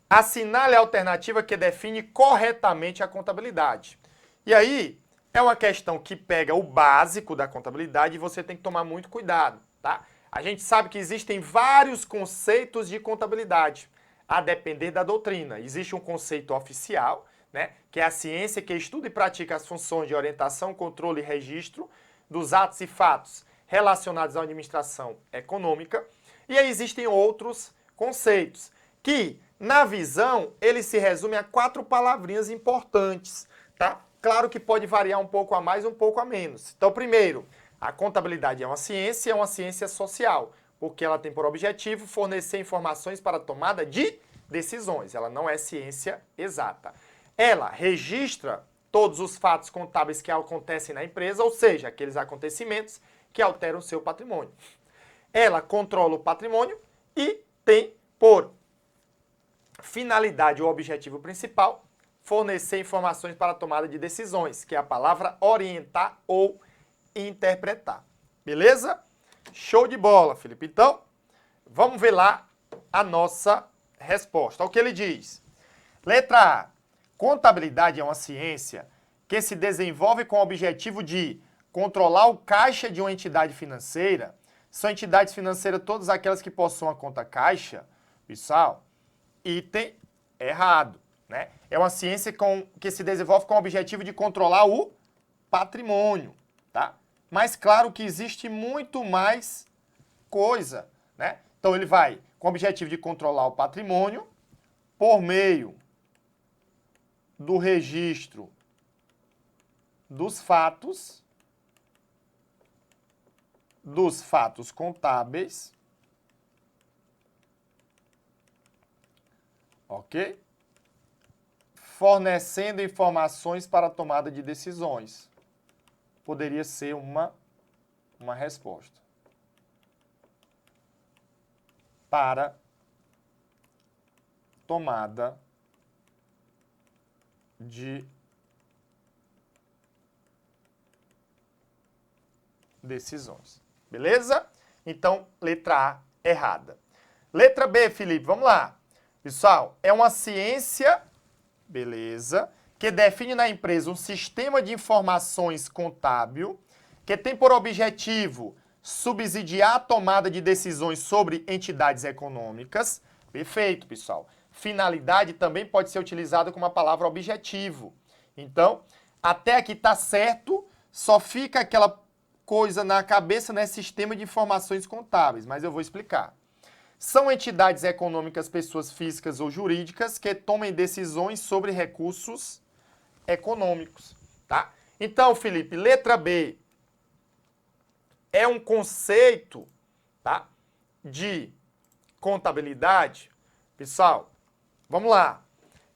Assinale a alternativa que define corretamente a contabilidade. E aí, é uma questão que pega o básico da contabilidade e você tem que tomar muito cuidado, tá? A gente sabe que existem vários conceitos de contabilidade, a depender da doutrina. Existe um conceito oficial, né, que é a ciência que estuda e pratica as funções de orientação, controle e registro dos atos e fatos relacionados à administração econômica. E aí existem outros conceitos que, na visão, ele se resume a 4 palavrinhas importantes, tá? Claro que pode variar um pouco a mais, um pouco a menos. Então, primeiro, a contabilidade é uma ciência social, porque ela tem por objetivo fornecer informações para a tomada de decisões. Ela não é ciência exata. Ela registra todos os fatos contábeis que acontecem na empresa, ou seja, aqueles acontecimentos que alteram o seu patrimônio. Ela controla o patrimônio e tem por finalidade ou objetivo principal fornecer informações para a tomada de decisões, que é a palavra orientar ou interpretar. Beleza? Show de bola, Felipe. Então, vamos ver lá a nossa resposta. Olha o que ele diz. Letra A. Contabilidade é uma ciência que se desenvolve com o objetivo de controlar o caixa de uma entidade financeira. São entidades financeiras todas aquelas que possuem a conta caixa. Pessoal, item errado, né? É uma ciência que se desenvolve com o objetivo de controlar o patrimônio, tá? Mas claro que existe muito mais coisa, né? Então ele vai com o objetivo de controlar o patrimônio por meio do registro dos fatos contábeis, ok? Fornecendo informações para a tomada de decisões. Poderia ser uma resposta. Para tomada de decisões. Beleza? Então, letra A, errada. Letra B, Felipe, vamos lá. Pessoal, é uma ciência, beleza, que define na empresa um sistema de informações contábil que tem por objetivo subsidiar a tomada de decisões sobre entidades econômicas. Perfeito, pessoal. Finalidade também pode ser utilizada como a palavra objetivo. Então, até aqui está certo, só fica aquela coisa na cabeça, né? Sistema de informações contábeis, mas eu vou explicar. São entidades econômicas, pessoas físicas ou jurídicas que tomem decisões sobre recursos econômicos, tá? Então, Felipe, letra B é um conceito, tá, de contabilidade. Pessoal, vamos lá.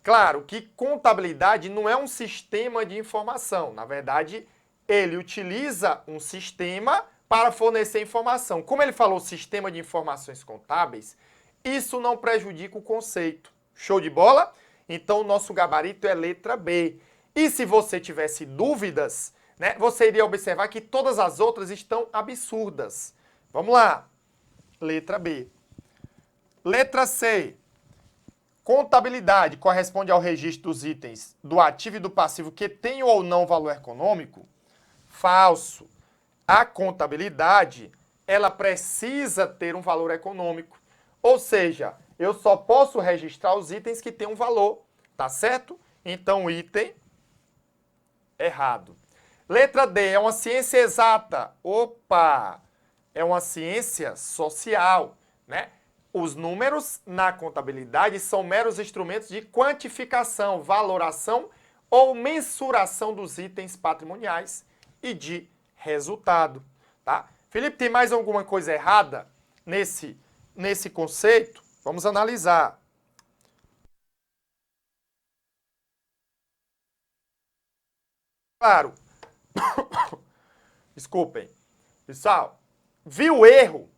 Claro que contabilidade não é um sistema de informação. Na verdade, ele utiliza um sistema para fornecer informação. Como ele falou sistema de informações contábeis, isso não prejudica o conceito. Show de bola? Então, o nosso gabarito é letra B. E se você tivesse dúvidas, né, você iria observar que todas as outras estão absurdas. Vamos lá. Letra B. Letra C. Contabilidade corresponde ao registro dos itens do ativo e do passivo que tem ou não valor econômico? Falso. A contabilidade, ela precisa ter um valor econômico. Ou seja, eu só posso registrar os itens que têm um valor, tá certo? Então, item errado. Letra D, é uma ciência exata. Opa! É uma ciência social, né? Os números na contabilidade são meros instrumentos de quantificação, valoração ou mensuração dos itens patrimoniais e de resultado, tá? Felipe, tem mais alguma coisa errada nesse conceito? Vamos analisar. Claro. Desculpem. Pessoal, viu o erro?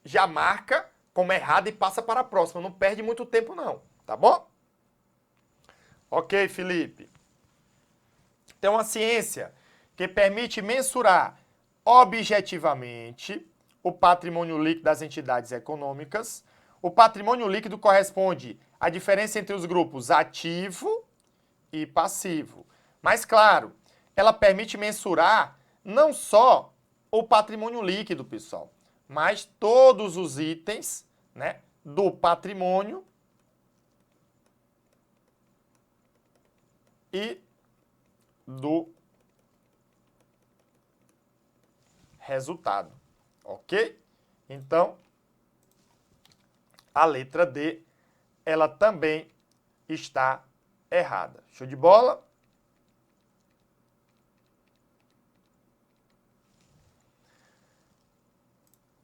Já marca como errado e passa para a próxima. Não perde muito tempo não, tá bom? Ok, Felipe. Então, uma ciência que permite mensurar objetivamente o patrimônio líquido das entidades econômicas. O patrimônio líquido corresponde à diferença entre os grupos ativo e passivo. Mas, claro, ela permite mensurar não só o patrimônio líquido, pessoal, mas todos os itens, né, do patrimônio e do resultado, ok? Então, a letra D, ela também está errada. Show de bola?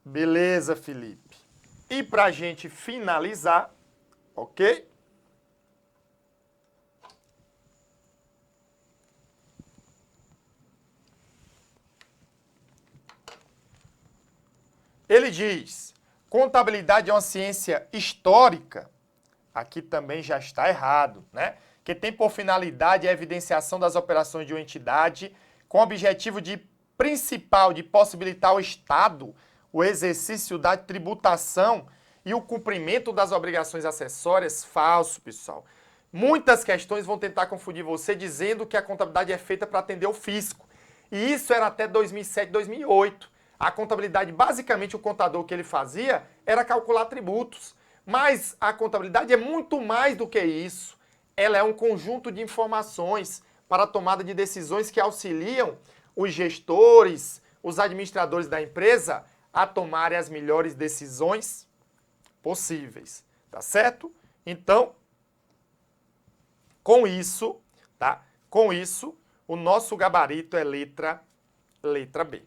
Beleza, Felipe. E para a gente finalizar, ok? Ele diz, contabilidade é uma ciência histórica. Aqui também já está errado, né? Que tem por finalidade a evidenciação das operações de uma entidade com o objetivo principal de possibilitar ao Estado o exercício da tributação e o cumprimento das obrigações acessórias. Falso, pessoal. Muitas questões vão tentar confundir você dizendo que a contabilidade é feita para atender o fisco. E isso era até 2007, 2008. A contabilidade, basicamente, o contador que ele fazia era calcular tributos. Mas a contabilidade é muito mais do que isso. Ela é um conjunto de informações para a tomada de decisões que auxiliam os gestores, os administradores da empresa a tomarem as melhores decisões possíveis, tá certo? Então, com isso, tá? Com isso, o nosso gabarito é letra B.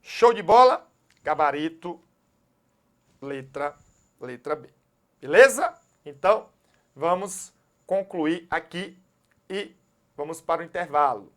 Show de bola? Gabarito, letra B. Beleza? Então, vamos concluir aqui e vamos para o intervalo.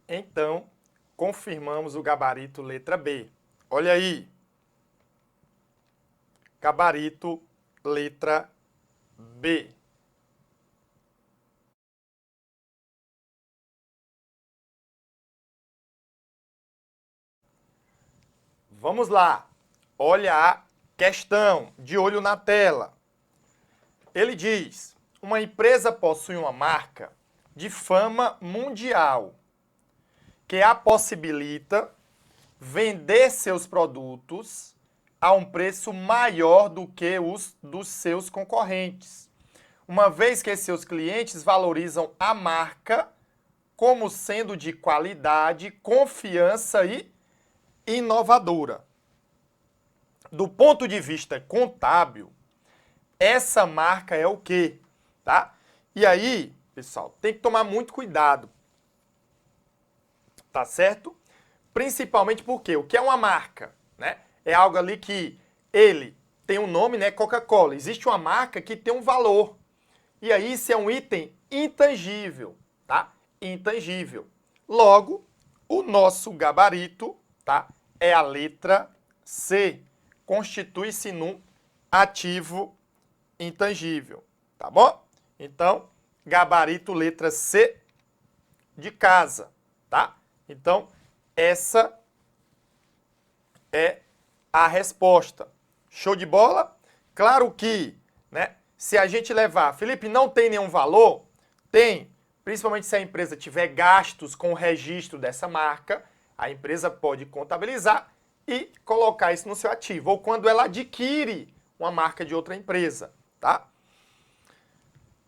Então, confirmamos o gabarito letra B. Olha aí. Gabarito letra B. Vamos lá. Olha a questão, de olho na tela. Ele diz: uma empresa possui uma marca de fama mundial que a possibilita vender seus produtos a um preço maior do que os dos seus concorrentes, uma vez que seus clientes valorizam a marca como sendo de qualidade, confiança e inovadora. Do ponto de vista contábil, essa marca é o quê? Tá? E aí, pessoal, tem que tomar muito cuidado. Tá certo? Principalmente porque o que é uma marca, né? É algo ali que ele tem um nome, né? Coca-Cola. Existe uma marca que tem um valor. E aí isso é um item intangível, tá? Intangível. Logo, o nosso gabarito, tá? É a letra C. Constitui-se num ativo intangível, tá bom? Então, gabarito letra C de casa, tá? Então, essa é a resposta. Show de bola? Claro que, né, se a gente levar, Felipe, não tem nenhum valor? Tem, principalmente se a empresa tiver gastos com o registro dessa marca, a empresa pode contabilizar e colocar isso no seu ativo, ou quando ela adquire uma marca de outra empresa, tá?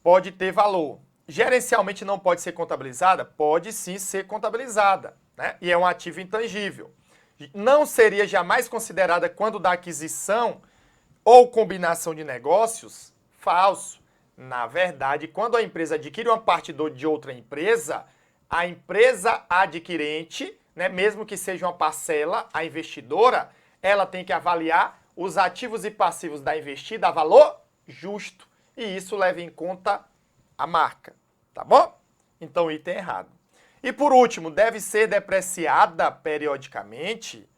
Pode ter valor. Gerencialmente não pode ser contabilizada? Pode sim ser contabilizada, né? E é um ativo intangível. Não seria jamais considerada quando da aquisição ou combinação de negócios? Falso. Na verdade, quando a empresa adquire uma parte de outra empresa, a empresa adquirente, né, mesmo que seja uma parcela, a investidora, ela tem que avaliar os ativos e passivos da investida a valor justo. E isso leva em conta a marca, tá bom? Então, o item errado. E por último, deve ser depreciada periodicamente.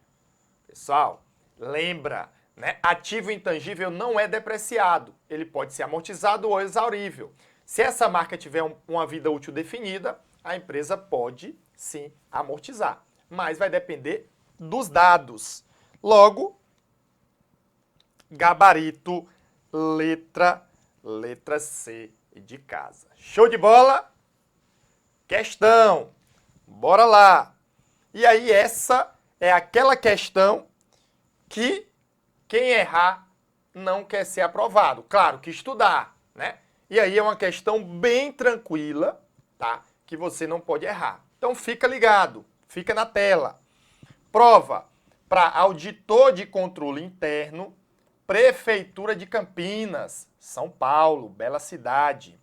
Pessoal, lembra, né? Ativo intangível não é depreciado. Ele pode ser amortizado ou exaurível. Se essa marca tiver uma vida útil definida, a empresa pode sim amortizar. Mas vai depender dos dados. Logo, gabarito, letra C de casa. Show de bola? Questão. Bora lá. E aí essa é aquela questão que quem errar não quer ser aprovado. Claro que estudar, né? E aí é uma questão bem tranquila, tá? Que você não pode errar. Então fica ligado, fica na tela. Prova para auditor de controle interno, Prefeitura de Campinas, São Paulo, bela cidade.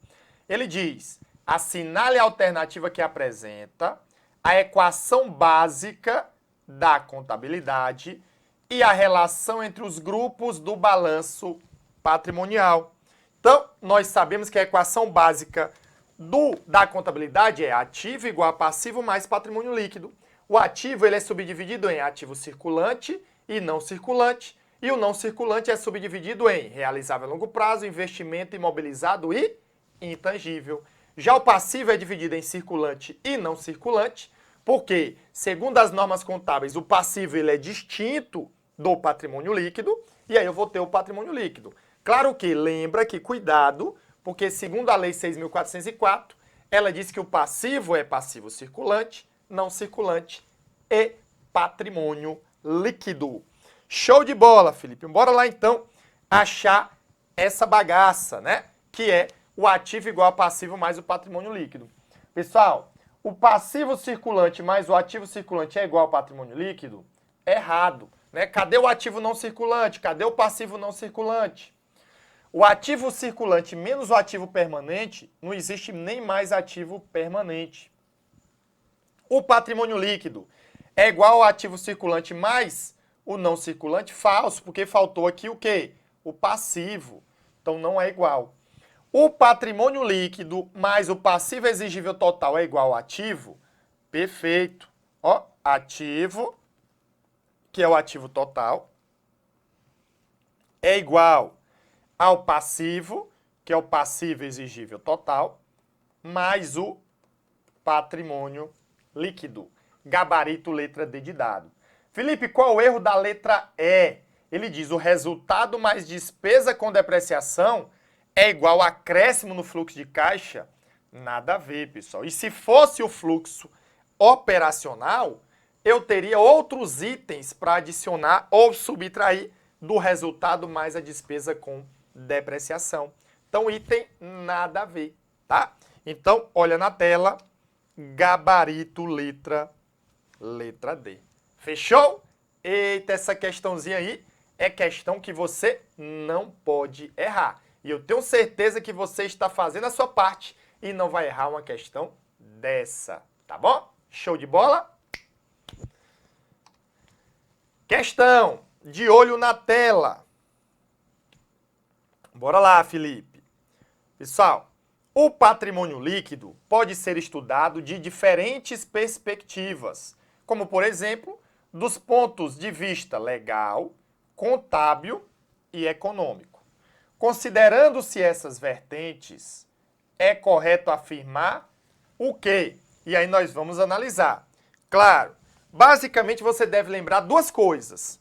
Ele diz: assinale a alternativa que apresenta a equação básica da contabilidade e a relação entre os grupos do balanço patrimonial. Então, nós sabemos que a equação básica da contabilidade é ativo igual a passivo mais patrimônio líquido. O ativo ele é subdividido em ativo circulante e não circulante. E o não circulante é subdividido em realizável a longo prazo, investimento imobilizado e intangível. Já o passivo é dividido em circulante e não circulante, porque, segundo as normas contábeis, o passivo ele é distinto do patrimônio líquido, e aí eu vou ter o patrimônio líquido. Claro que, lembra que, cuidado, porque segundo a Lei 6.404, ela diz que o passivo é passivo circulante, não circulante e patrimônio líquido. Show de bola, Felipe. Bora lá, então, achar essa bagaça, né? Que é o ativo igual a passivo mais o patrimônio líquido. Pessoal, o passivo circulante mais o ativo circulante é igual ao patrimônio líquido? Errado, né? Cadê o ativo não circulante? Cadê o passivo não circulante? O ativo circulante menos o ativo permanente, não existe nem mais ativo permanente. O patrimônio líquido é igual ao ativo circulante mais o não circulante? Falso, porque faltou aqui o quê? O passivo. Então não é igual. O patrimônio líquido mais o passivo exigível total é igual ao ativo? Perfeito. Ó, ativo, que é o ativo total, é igual ao passivo, que é o passivo exigível total, mais o patrimônio líquido. Gabarito letra D de dado. Felipe, qual o erro da letra E? Ele diz o resultado mais despesa com depreciação é igual a acréscimo no fluxo de caixa? Nada a ver, pessoal. E se fosse o fluxo operacional, eu teria outros itens para adicionar ou subtrair do resultado mais a despesa com depreciação. Então, item nada a ver, tá? Então, olha na tela, gabarito letra D. Fechou? Eita, essa questãozinha aí é questão que você não pode errar. E eu tenho certeza que você está fazendo a sua parte e não vai errar uma questão dessa, tá bom? Show de bola? Questão de olho na tela. Bora lá, Felipe. Pessoal, o patrimônio líquido pode ser estudado de diferentes perspectivas, como, por exemplo, dos pontos de vista legal, contábil e econômico. Considerando-se essas vertentes, é correto afirmar o quê? E aí nós vamos analisar. Claro, basicamente você deve lembrar duas coisas.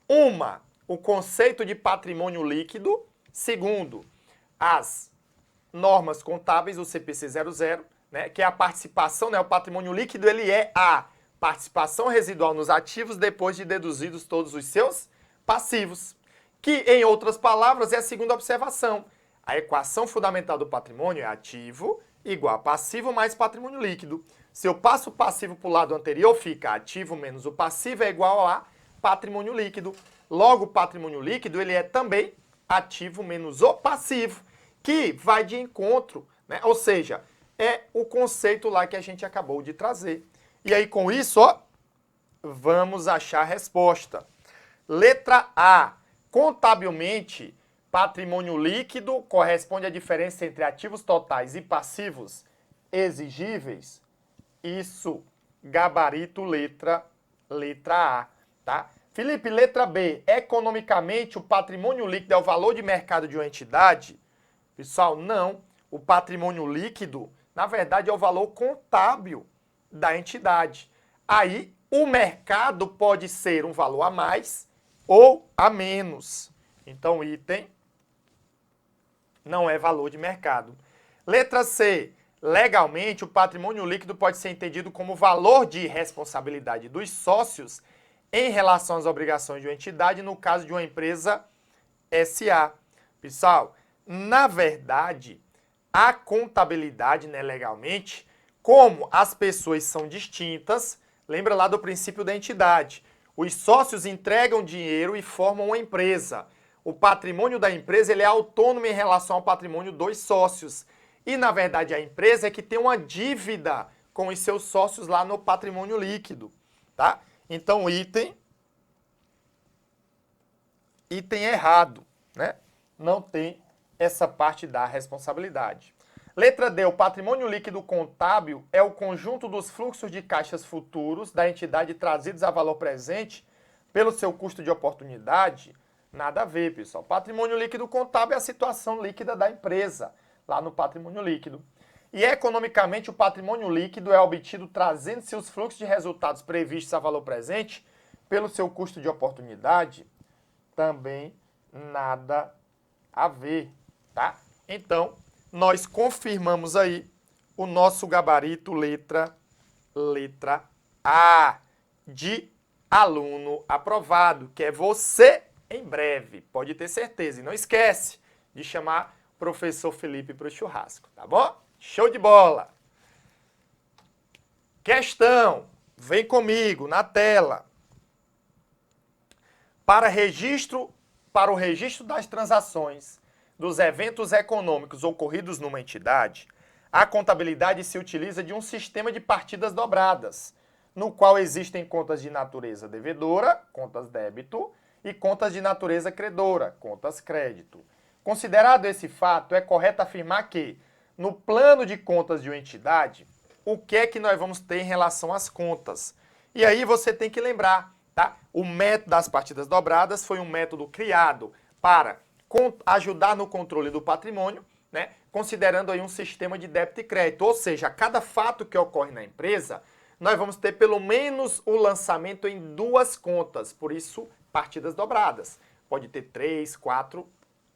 Uma, o conceito de patrimônio líquido. Segundo, as normas contábeis, o CPC 00, né, que é a participação, né, o patrimônio líquido, ele é a participação residual nos ativos depois de deduzidos todos os seus passivos. Que, em outras palavras, é a segunda observação. A equação fundamental do patrimônio é ativo igual a passivo mais patrimônio líquido. Se eu passo o passivo para o lado anterior, fica ativo menos o passivo é igual a patrimônio líquido. Logo, o patrimônio líquido ele é também ativo menos o passivo, que vai de encontro, né? Ou seja, é o conceito lá que a gente acabou de trazer. E aí, com isso, ó, vamos achar a resposta. Letra A. Contabilmente, patrimônio líquido corresponde à diferença entre ativos totais e passivos exigíveis. Isso, gabarito letra A, tá? Felipe, letra B. Economicamente, o patrimônio líquido é o valor de mercado de uma entidade? Pessoal, não. O patrimônio líquido, na verdade, é o valor contábil da entidade. Aí, o mercado pode ser um valor a mais ou a menos. Então, item não é valor de mercado. Letra C. Legalmente, o patrimônio líquido pode ser entendido como valor de responsabilidade dos sócios em relação às obrigações de uma entidade, no caso de uma empresa SA. Pessoal, na verdade, a contabilidade, né, legalmente, como as pessoas são distintas, lembra lá do princípio da entidade. Os sócios entregam dinheiro e formam uma empresa. O patrimônio da empresa ele é autônomo em relação ao patrimônio dos sócios. E, na verdade, a empresa é que tem uma dívida com os seus sócios lá no patrimônio líquido, tá? Então, item errado, né? Não tem essa parte da responsabilidade. Letra D, o patrimônio líquido contábil é o conjunto dos fluxos de caixas futuros da entidade trazidos a valor presente pelo seu custo de oportunidade. Nada a ver, pessoal. Patrimônio líquido contábil é a situação líquida da empresa, lá no patrimônio líquido. E economicamente, o patrimônio líquido é obtido trazendo-se os fluxos de resultados previstos a valor presente pelo seu custo de oportunidade. Também nada a ver, tá? Então, nós confirmamos aí o nosso gabarito letra A de aluno aprovado, que é você em breve, pode ter certeza. E não esquece de chamar o professor Felipe para o churrasco, tá bom? Show de bola! Questão, vem comigo na tela. Para o registro das transações dos eventos econômicos ocorridos numa entidade, a contabilidade se utiliza de um sistema de partidas dobradas, no qual existem contas de natureza devedora, contas débito, e contas de natureza credora, contas crédito. Considerado esse fato, é correto afirmar que, no plano de contas de uma entidade, o que é que nós vamos ter em relação às contas. E aí você tem que lembrar, tá? O método das partidas dobradas foi um método criado para ajudar no controle do patrimônio, né? Considerando aí um sistema de débito e crédito. Ou seja, a cada fato que ocorre na empresa, nós vamos ter pelo menos o lançamento em 2 contas. Por isso, partidas dobradas. Pode ter 3, 4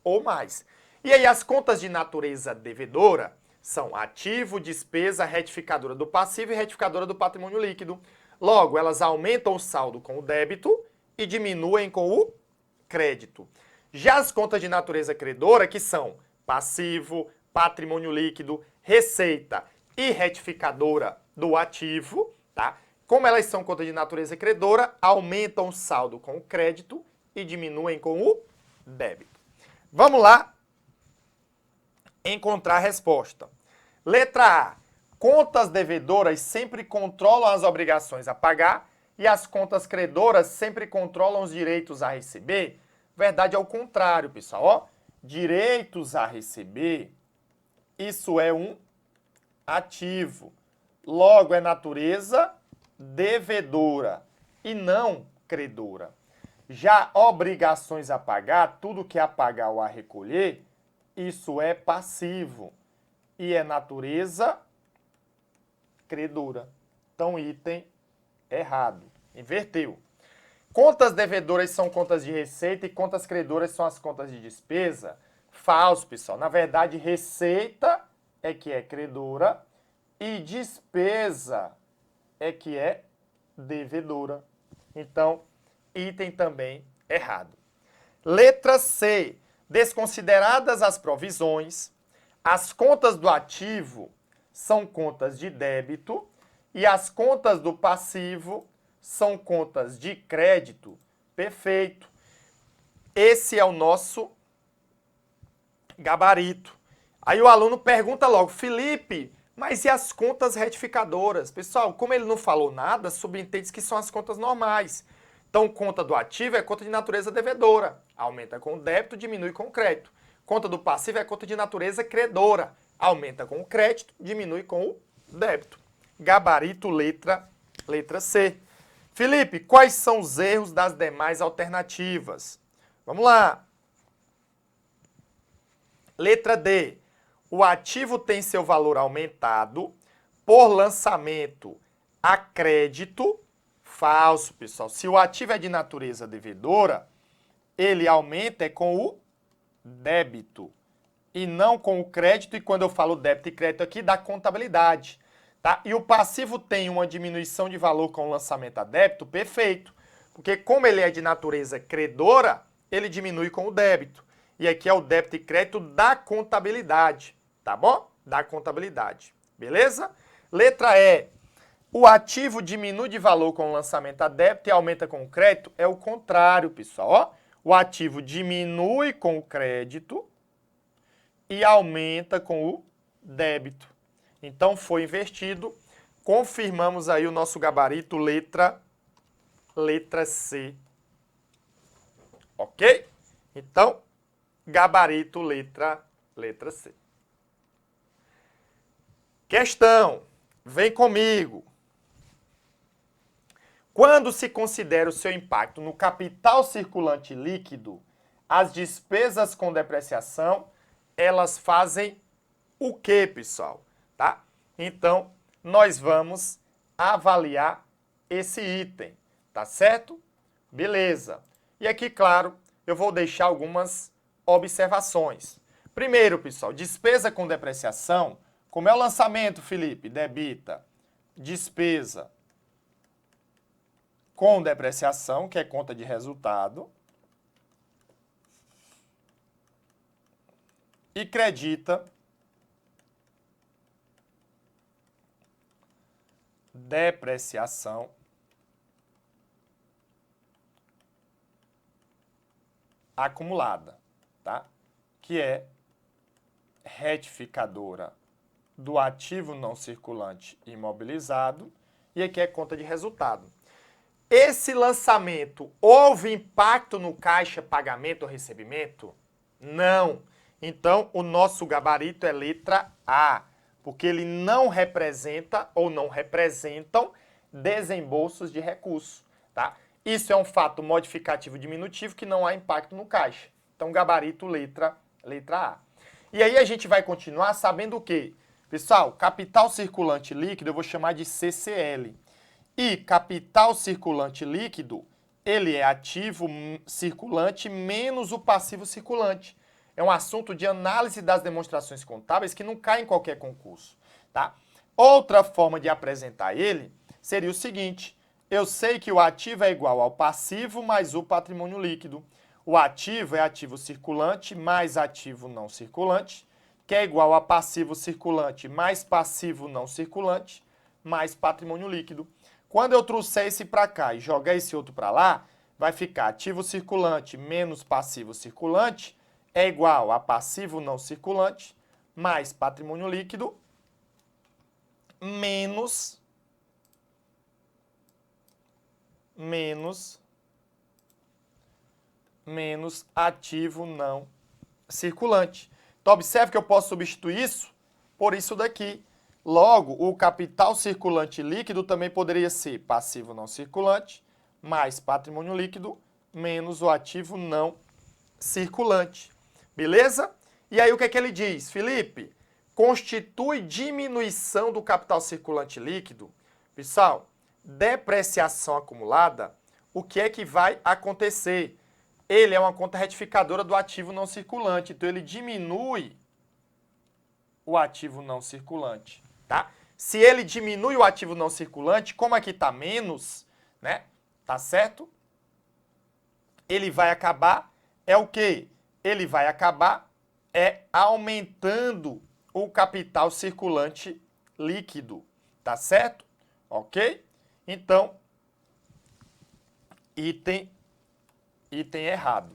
ou mais. E aí as contas de natureza devedora são ativo, despesa, retificadora do passivo e retificadora do patrimônio líquido. Logo, elas aumentam o saldo com o débito e diminuem com o crédito. Já as contas de natureza credora, que são passivo, patrimônio líquido, receita e retificadora do ativo, tá? Como elas são contas de natureza credora, aumentam o saldo com o crédito e diminuem com o débito. Vamos lá encontrar a resposta. Letra A. Contas devedoras sempre controlam as obrigações a pagar e as contas credoras sempre controlam os direitos a receber. Verdade é o contrário, pessoal. Ó, direitos a receber, isso é um ativo. Logo, é natureza devedora e não credora. Já obrigações a pagar, tudo que é a pagar ou a recolher, isso é passivo e é natureza credora. Então, item errado. Inverteu. Contas devedoras são contas de receita e contas credoras são as contas de despesa. Falso, pessoal. Na verdade, receita é que é credora e despesa é que é devedora. Então, item também errado. Letra C. Desconsideradas as provisões, as contas do ativo são contas de débito e as contas do passivo são contas de crédito. Perfeito. Esse é o nosso gabarito. Aí o aluno pergunta logo, Felipe, mas e as contas retificadoras? Pessoal, como ele não falou nada, subentende que são as contas normais. Então, conta do ativo é conta de natureza devedora. Aumenta com o débito, diminui com o crédito. Conta do passivo é conta de natureza credora. Aumenta com o crédito, diminui com o débito. Gabarito, letra C. Felipe, quais são os erros das demais alternativas? Vamos lá. Letra D. O ativo tem seu valor aumentado por lançamento a crédito. Falso, pessoal. Se o ativo é de natureza devedora, ele aumenta com o débito e não com o crédito. E quando eu falo débito e crédito aqui, da contabilidade. Tá? E o passivo tem uma diminuição de valor com o lançamento a débito, perfeito. Porque como ele é de natureza credora, ele diminui com o débito. E aqui é o débito e crédito da contabilidade, tá bom? Da contabilidade, beleza? Letra E. O ativo diminui de valor com o lançamento a débito e aumenta com o crédito. É o contrário, pessoal. Ó, o ativo diminui com o crédito e aumenta com o débito. Então, foi invertido. Confirmamos aí o nosso gabarito, letra C. Ok? Então, gabarito, letra C. Questão. Vem comigo. Quando se considera o seu impacto no capital circulante líquido, as despesas com depreciação, elas fazem o quê, pessoal? Tá? Então, nós vamos avaliar esse item, tá certo? Beleza. E aqui, claro, eu vou deixar algumas observações. Primeiro, pessoal, despesa com depreciação, como é o lançamento, Felipe? Debita. Despesa com depreciação, que é conta de resultado, e credita depreciação acumulada, tá? Que é retificadora do ativo não circulante imobilizado, e aqui é conta de resultado. Esse lançamento, houve impacto no caixa pagamento ou recebimento? Não. Então, o nosso gabarito é letra A. Porque ele não representa ou não representam desembolsos de recurso, tá? Isso é um fato modificativo diminutivo que não há impacto no caixa. Então, gabarito letra A. E aí a gente vai continuar sabendo o quê? Pessoal, capital circulante líquido eu vou chamar de CCL. E capital circulante líquido, ele é ativo circulante menos o passivo circulante. É um assunto de análise das demonstrações contábeis que não cai em qualquer concurso, tá? Outra forma de apresentar ele seria o seguinte: eu sei que o ativo é igual ao passivo mais o patrimônio líquido. O ativo é ativo circulante mais ativo não circulante, que é igual a passivo circulante mais passivo não circulante, mais patrimônio líquido. Quando eu trouxer esse para cá e jogar esse outro para lá, vai ficar ativo circulante menos passivo circulante é igual a passivo não circulante mais patrimônio líquido menos ativo não circulante. Então, observe que eu posso substituir isso por isso daqui. Logo, o capital circulante líquido também poderia ser passivo não circulante mais patrimônio líquido menos o ativo não circulante. Beleza? E aí o que é que ele diz? Felipe, constitui diminuição do capital circulante líquido. Pessoal, depreciação acumulada, o que é que vai acontecer? Ele é uma conta retificadora do ativo não circulante, então ele diminui o ativo não circulante, tá? Se ele diminui o ativo não circulante, como aqui está menos, né? Tá certo? Ele vai acabar, é o quê? Ele vai acabar aumentando o capital circulante líquido, tá certo? Ok? Então, item errado.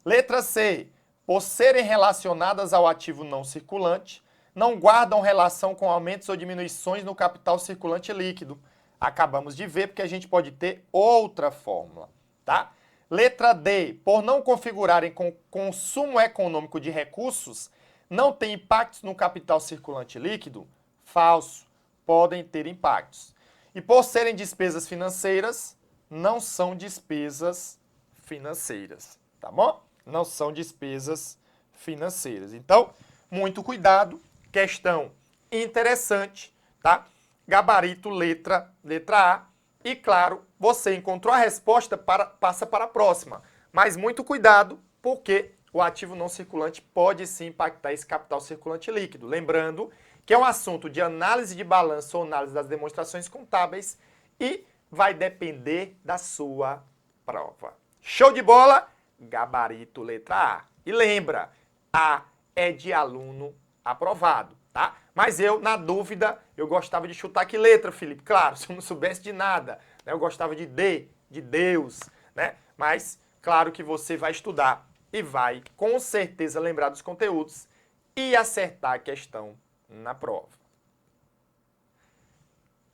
Letra C. Por serem relacionadas ao ativo não circulante, não guardam relação com aumentos ou diminuições no capital circulante líquido. Acabamos de ver porque a gente pode ter outra fórmula, tá? Letra D. Por não configurarem com consumo econômico de recursos, não tem impactos no capital circulante líquido? Falso. Podem ter impactos. E por serem despesas financeiras, não são despesas financeiras, tá bom? Não são despesas financeiras. Então, muito cuidado, questão interessante, tá? Gabarito letra A. E claro, você encontrou a resposta, passa para a próxima. Mas muito cuidado, porque o ativo não circulante pode sim impactar esse capital circulante líquido. Lembrando que é um assunto de análise de balanço ou análise das demonstrações contábeis e vai depender da sua prova. Show de bola? Gabarito letra A. E lembra, A é de aluno aprovado, tá? Mas eu, na dúvida, eu gostava de chutar que letra, Felipe? Claro, se eu não soubesse de nada, né? Eu gostava de D, de Deus, né? Mas, claro que você vai estudar e vai, com certeza, lembrar dos conteúdos e acertar a questão na prova.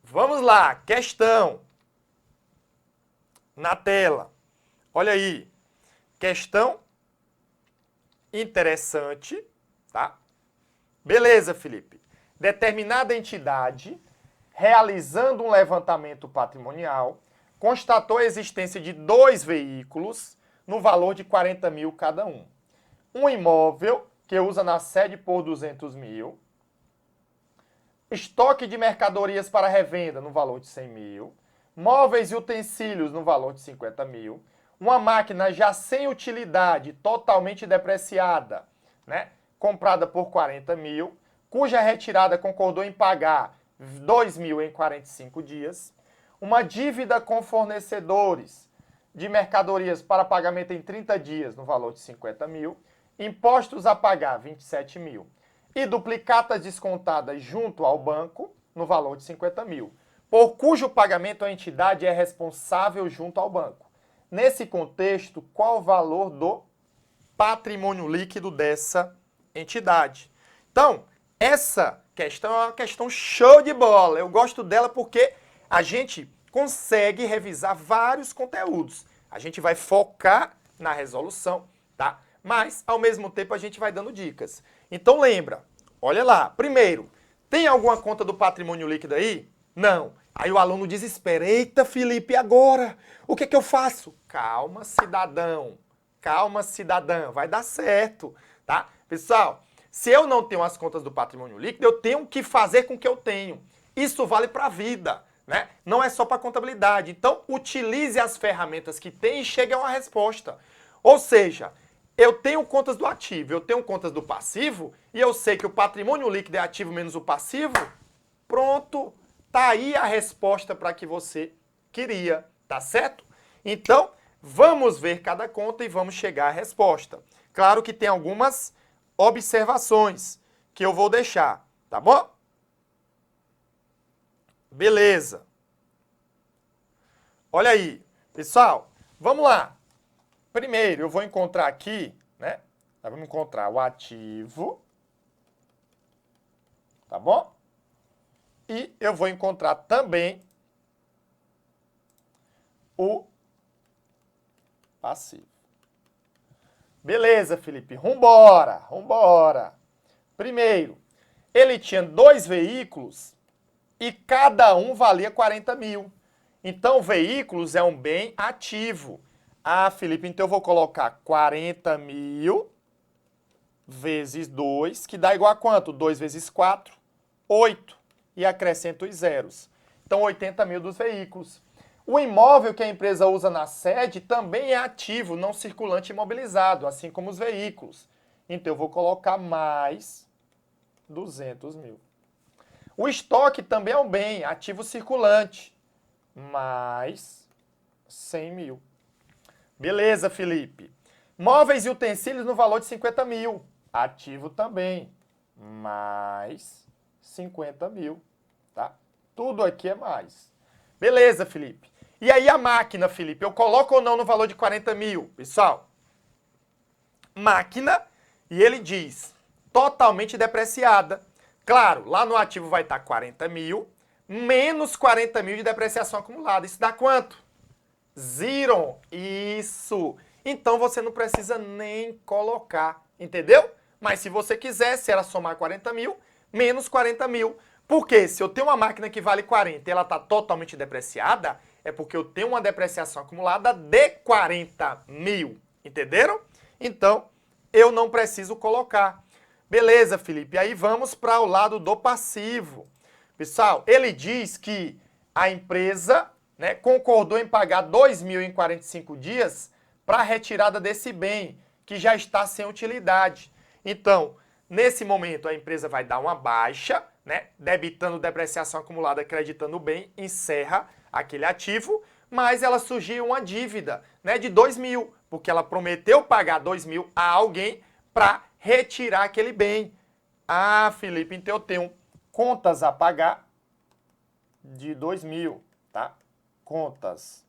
Vamos lá, questão na tela. Olha aí, questão interessante, tá? Beleza, Felipe. Determinada entidade, realizando um levantamento patrimonial, constatou a existência de 2 veículos no valor de 40 mil cada um. Um imóvel que usa na sede por 200 mil, estoque de mercadorias para revenda no valor de 100 mil, móveis e utensílios no valor de 50 mil, uma máquina já sem utilidade, totalmente depreciada, né, comprada por 40 mil, cuja retirada concordou em pagar 2 mil em 45 dias, uma dívida com fornecedores de mercadorias para pagamento em 30 dias no valor de 50 mil, impostos a pagar 27 mil e duplicatas descontadas junto ao banco no valor de 50 mil, por cujo pagamento a entidade é responsável junto ao banco. Nesse contexto, qual o valor do patrimônio líquido dessa entidade? Então, essa questão é uma questão show de bola. Eu gosto dela porque a gente consegue revisar vários conteúdos. A gente vai focar na resolução, tá? Mas, ao mesmo tempo, a gente vai dando dicas. Então, lembra, olha lá. Primeiro, Tem alguma conta do patrimônio líquido aí? Não. Aí o aluno desespera. Eita, Felipe, e agora? O que é que eu faço? Calma, cidadão. Calma, cidadã. Vai dar certo, tá? Pessoal, se eu não tenho as contas do patrimônio líquido, eu tenho que fazer com que eu tenho. Isso vale para a vida, né? Não é só para contabilidade. Então, utilize as ferramentas que tem e chegue a uma resposta. Ou seja, eu tenho contas do ativo, eu tenho contas do passivo, e eu sei que o patrimônio líquido é ativo menos o passivo, pronto, tá aí a resposta para que você queria, tá certo? Então, vamos ver cada conta e vamos chegar à resposta. Claro que tem algumas observações que eu vou deixar, tá bom? Beleza. Olha aí, pessoal, vamos lá. Primeiro, eu vou encontrar aqui, né? Nós vamos encontrar o ativo, tá bom? E eu vou encontrar também o passivo. Beleza, Felipe, vambora, vambora. Primeiro, ele tinha 2 veículos e cada um valia 40 mil. Então, veículos é um bem ativo. Ah, Felipe, então eu vou colocar 40 mil vezes 2, que dá igual a quanto? 2 vezes 4, 8. E acrescento os zeros. Então, 80 mil dos veículos. O imóvel que a empresa usa na sede também é ativo, não circulante imobilizado, assim como os veículos. Então, eu vou colocar mais 200 mil. O estoque também é um bem, ativo circulante, mais 100 mil. Beleza, Felipe. Móveis e utensílios no valor de 50 mil. Ativo também, mais 50 mil, tá? Tudo aqui é mais. Beleza, Felipe. E aí a máquina, Felipe, eu coloco ou não no valor de 40 mil? Pessoal, máquina, e ele diz, totalmente depreciada. Claro, lá no ativo vai estar 40 mil, menos 40 mil de depreciação acumulada. Isso dá quanto? Zero. Isso. Então você não precisa nem colocar, entendeu? Mas se você quisesse, era somar 40 mil, menos 40 mil. Porque se eu tenho uma máquina que vale 40 e ela está totalmente depreciada, é porque eu tenho uma depreciação acumulada de 40 mil. Entenderam? Então, eu não preciso colocar. Beleza, Felipe. Aí vamos para o lado do passivo. Pessoal, ele diz que a empresa, né, concordou em pagar 2 mil em 45 dias para a retirada desse bem, que já está sem utilidade. Então, nesse momento, a empresa vai dar uma baixa, né, debitando depreciação acumulada, acreditando o bem, encerra aquele ativo, mas ela surgiu uma dívida, né, de 2 mil, porque ela prometeu pagar 2 mil a alguém para retirar aquele bem. Ah, Felipe, então eu tenho contas a pagar de 2 mil, tá? Contas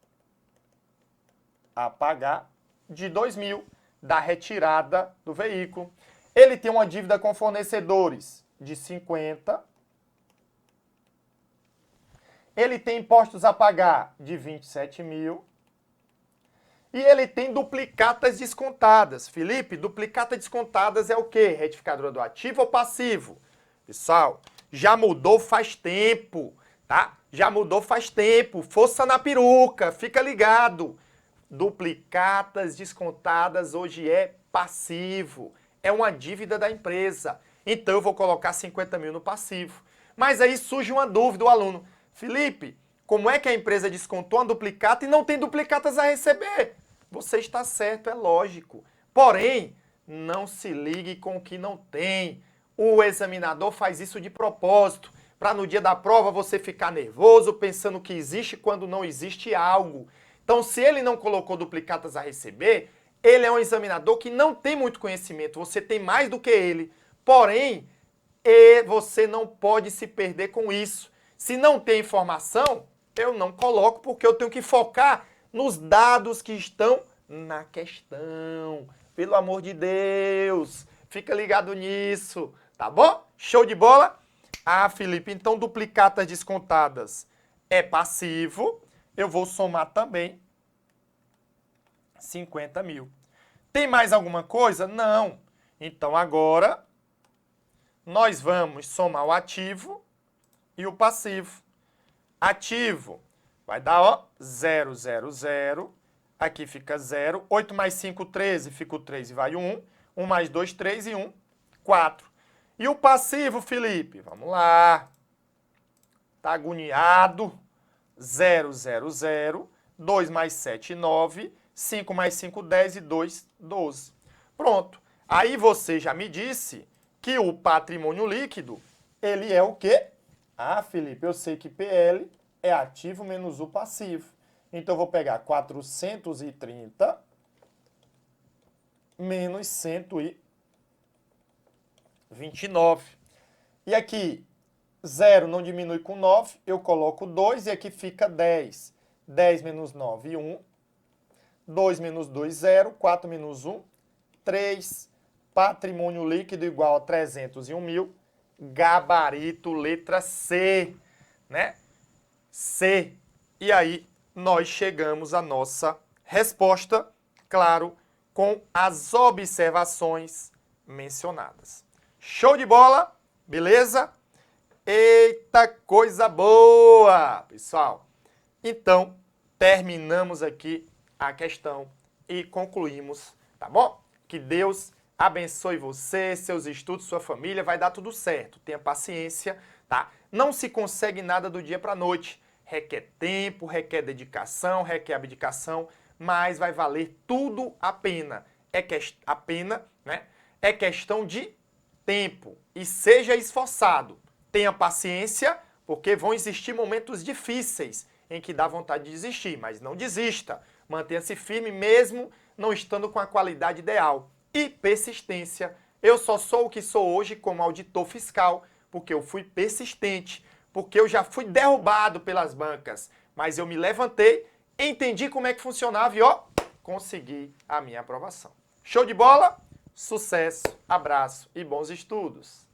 a pagar de 2 mil da retirada do veículo. Ele tem uma dívida com fornecedores de 50. Ele tem impostos a pagar de 27 mil. E ele tem duplicatas descontadas. Felipe, duplicata descontadas é o quê? Retificadora do ativo ou passivo? Pessoal, já mudou faz tempo, tá? Já mudou faz tempo. Força na peruca, fica ligado. Duplicatas descontadas hoje é passivo. É uma dívida da empresa. Então eu vou colocar 50 mil no passivo. Mas aí surge uma dúvida do aluno. Felipe, como é que a empresa descontou uma duplicata e não tem duplicatas a receber? Você está certo, é lógico. Porém, não se ligue com o que não tem. O examinador faz isso de propósito, para no dia da prova você ficar nervoso, pensando que existe quando não existe algo. Então, se ele não colocou duplicatas a receber, ele é um examinador que não tem muito conhecimento, você tem mais do que ele. Porém, você não pode se perder com isso. Se não tem informação, eu não coloco, porque eu tenho que focar nos dados que estão na questão. Pelo amor de Deus, fica ligado nisso, tá bom? Show de bola? Ah, Felipe, então duplicatas descontadas é passivo. Eu vou somar também 50 mil. Tem mais alguma coisa? Não. Então agora nós vamos somar o ativo e o passivo. Ativo vai dar, ó, 0, 0, 0. Aqui fica 0. 8 mais 5, 13. Fica o 3 e vai 1. 1 mais 2, 3 e 1, 4. E o passivo, Felipe? Vamos lá. Tá agoniado. 0, 0, 0. 2 mais 7, 9. 5 mais 5, 10 e 2, 12. Pronto. Aí você já me disse que o patrimônio líquido, ele é o quê? Ah, Felipe, eu sei que PL é ativo menos o passivo. Então, eu vou pegar 430 menos 129. E aqui, 0 não diminui com 9, eu coloco 2 e aqui fica 10. 10 menos 9, 1. 2 menos 2, 0. 4 menos 1, 3. Patrimônio líquido igual a 301 mil. Gabarito, letra C, né? C. E aí, nós chegamos à nossa resposta, claro, com as observações mencionadas. Show de bola? Beleza? Eita, coisa boa, pessoal! Então, terminamos aqui a questão e concluímos, tá bom? Que Deus abençoe você, seus estudos, sua família, vai dar tudo certo. Tenha paciência, tá? Não se consegue nada do dia para a noite. Requer tempo, requer dedicação, requer abdicação, mas vai valer tudo a pena. A pena, né? É questão de tempo. E seja esforçado. Tenha paciência, porque vão existir momentos difíceis em que dá vontade de desistir, mas não desista. Mantenha-se firme mesmo não estando com a qualidade ideal. E persistência. Eu só sou o que sou hoje como auditor fiscal, porque eu fui persistente, porque eu já fui derrubado pelas bancas, mas eu me levantei, entendi como é que funcionava e, ó, consegui a minha aprovação. Show de bola? Sucesso, abraço e bons estudos!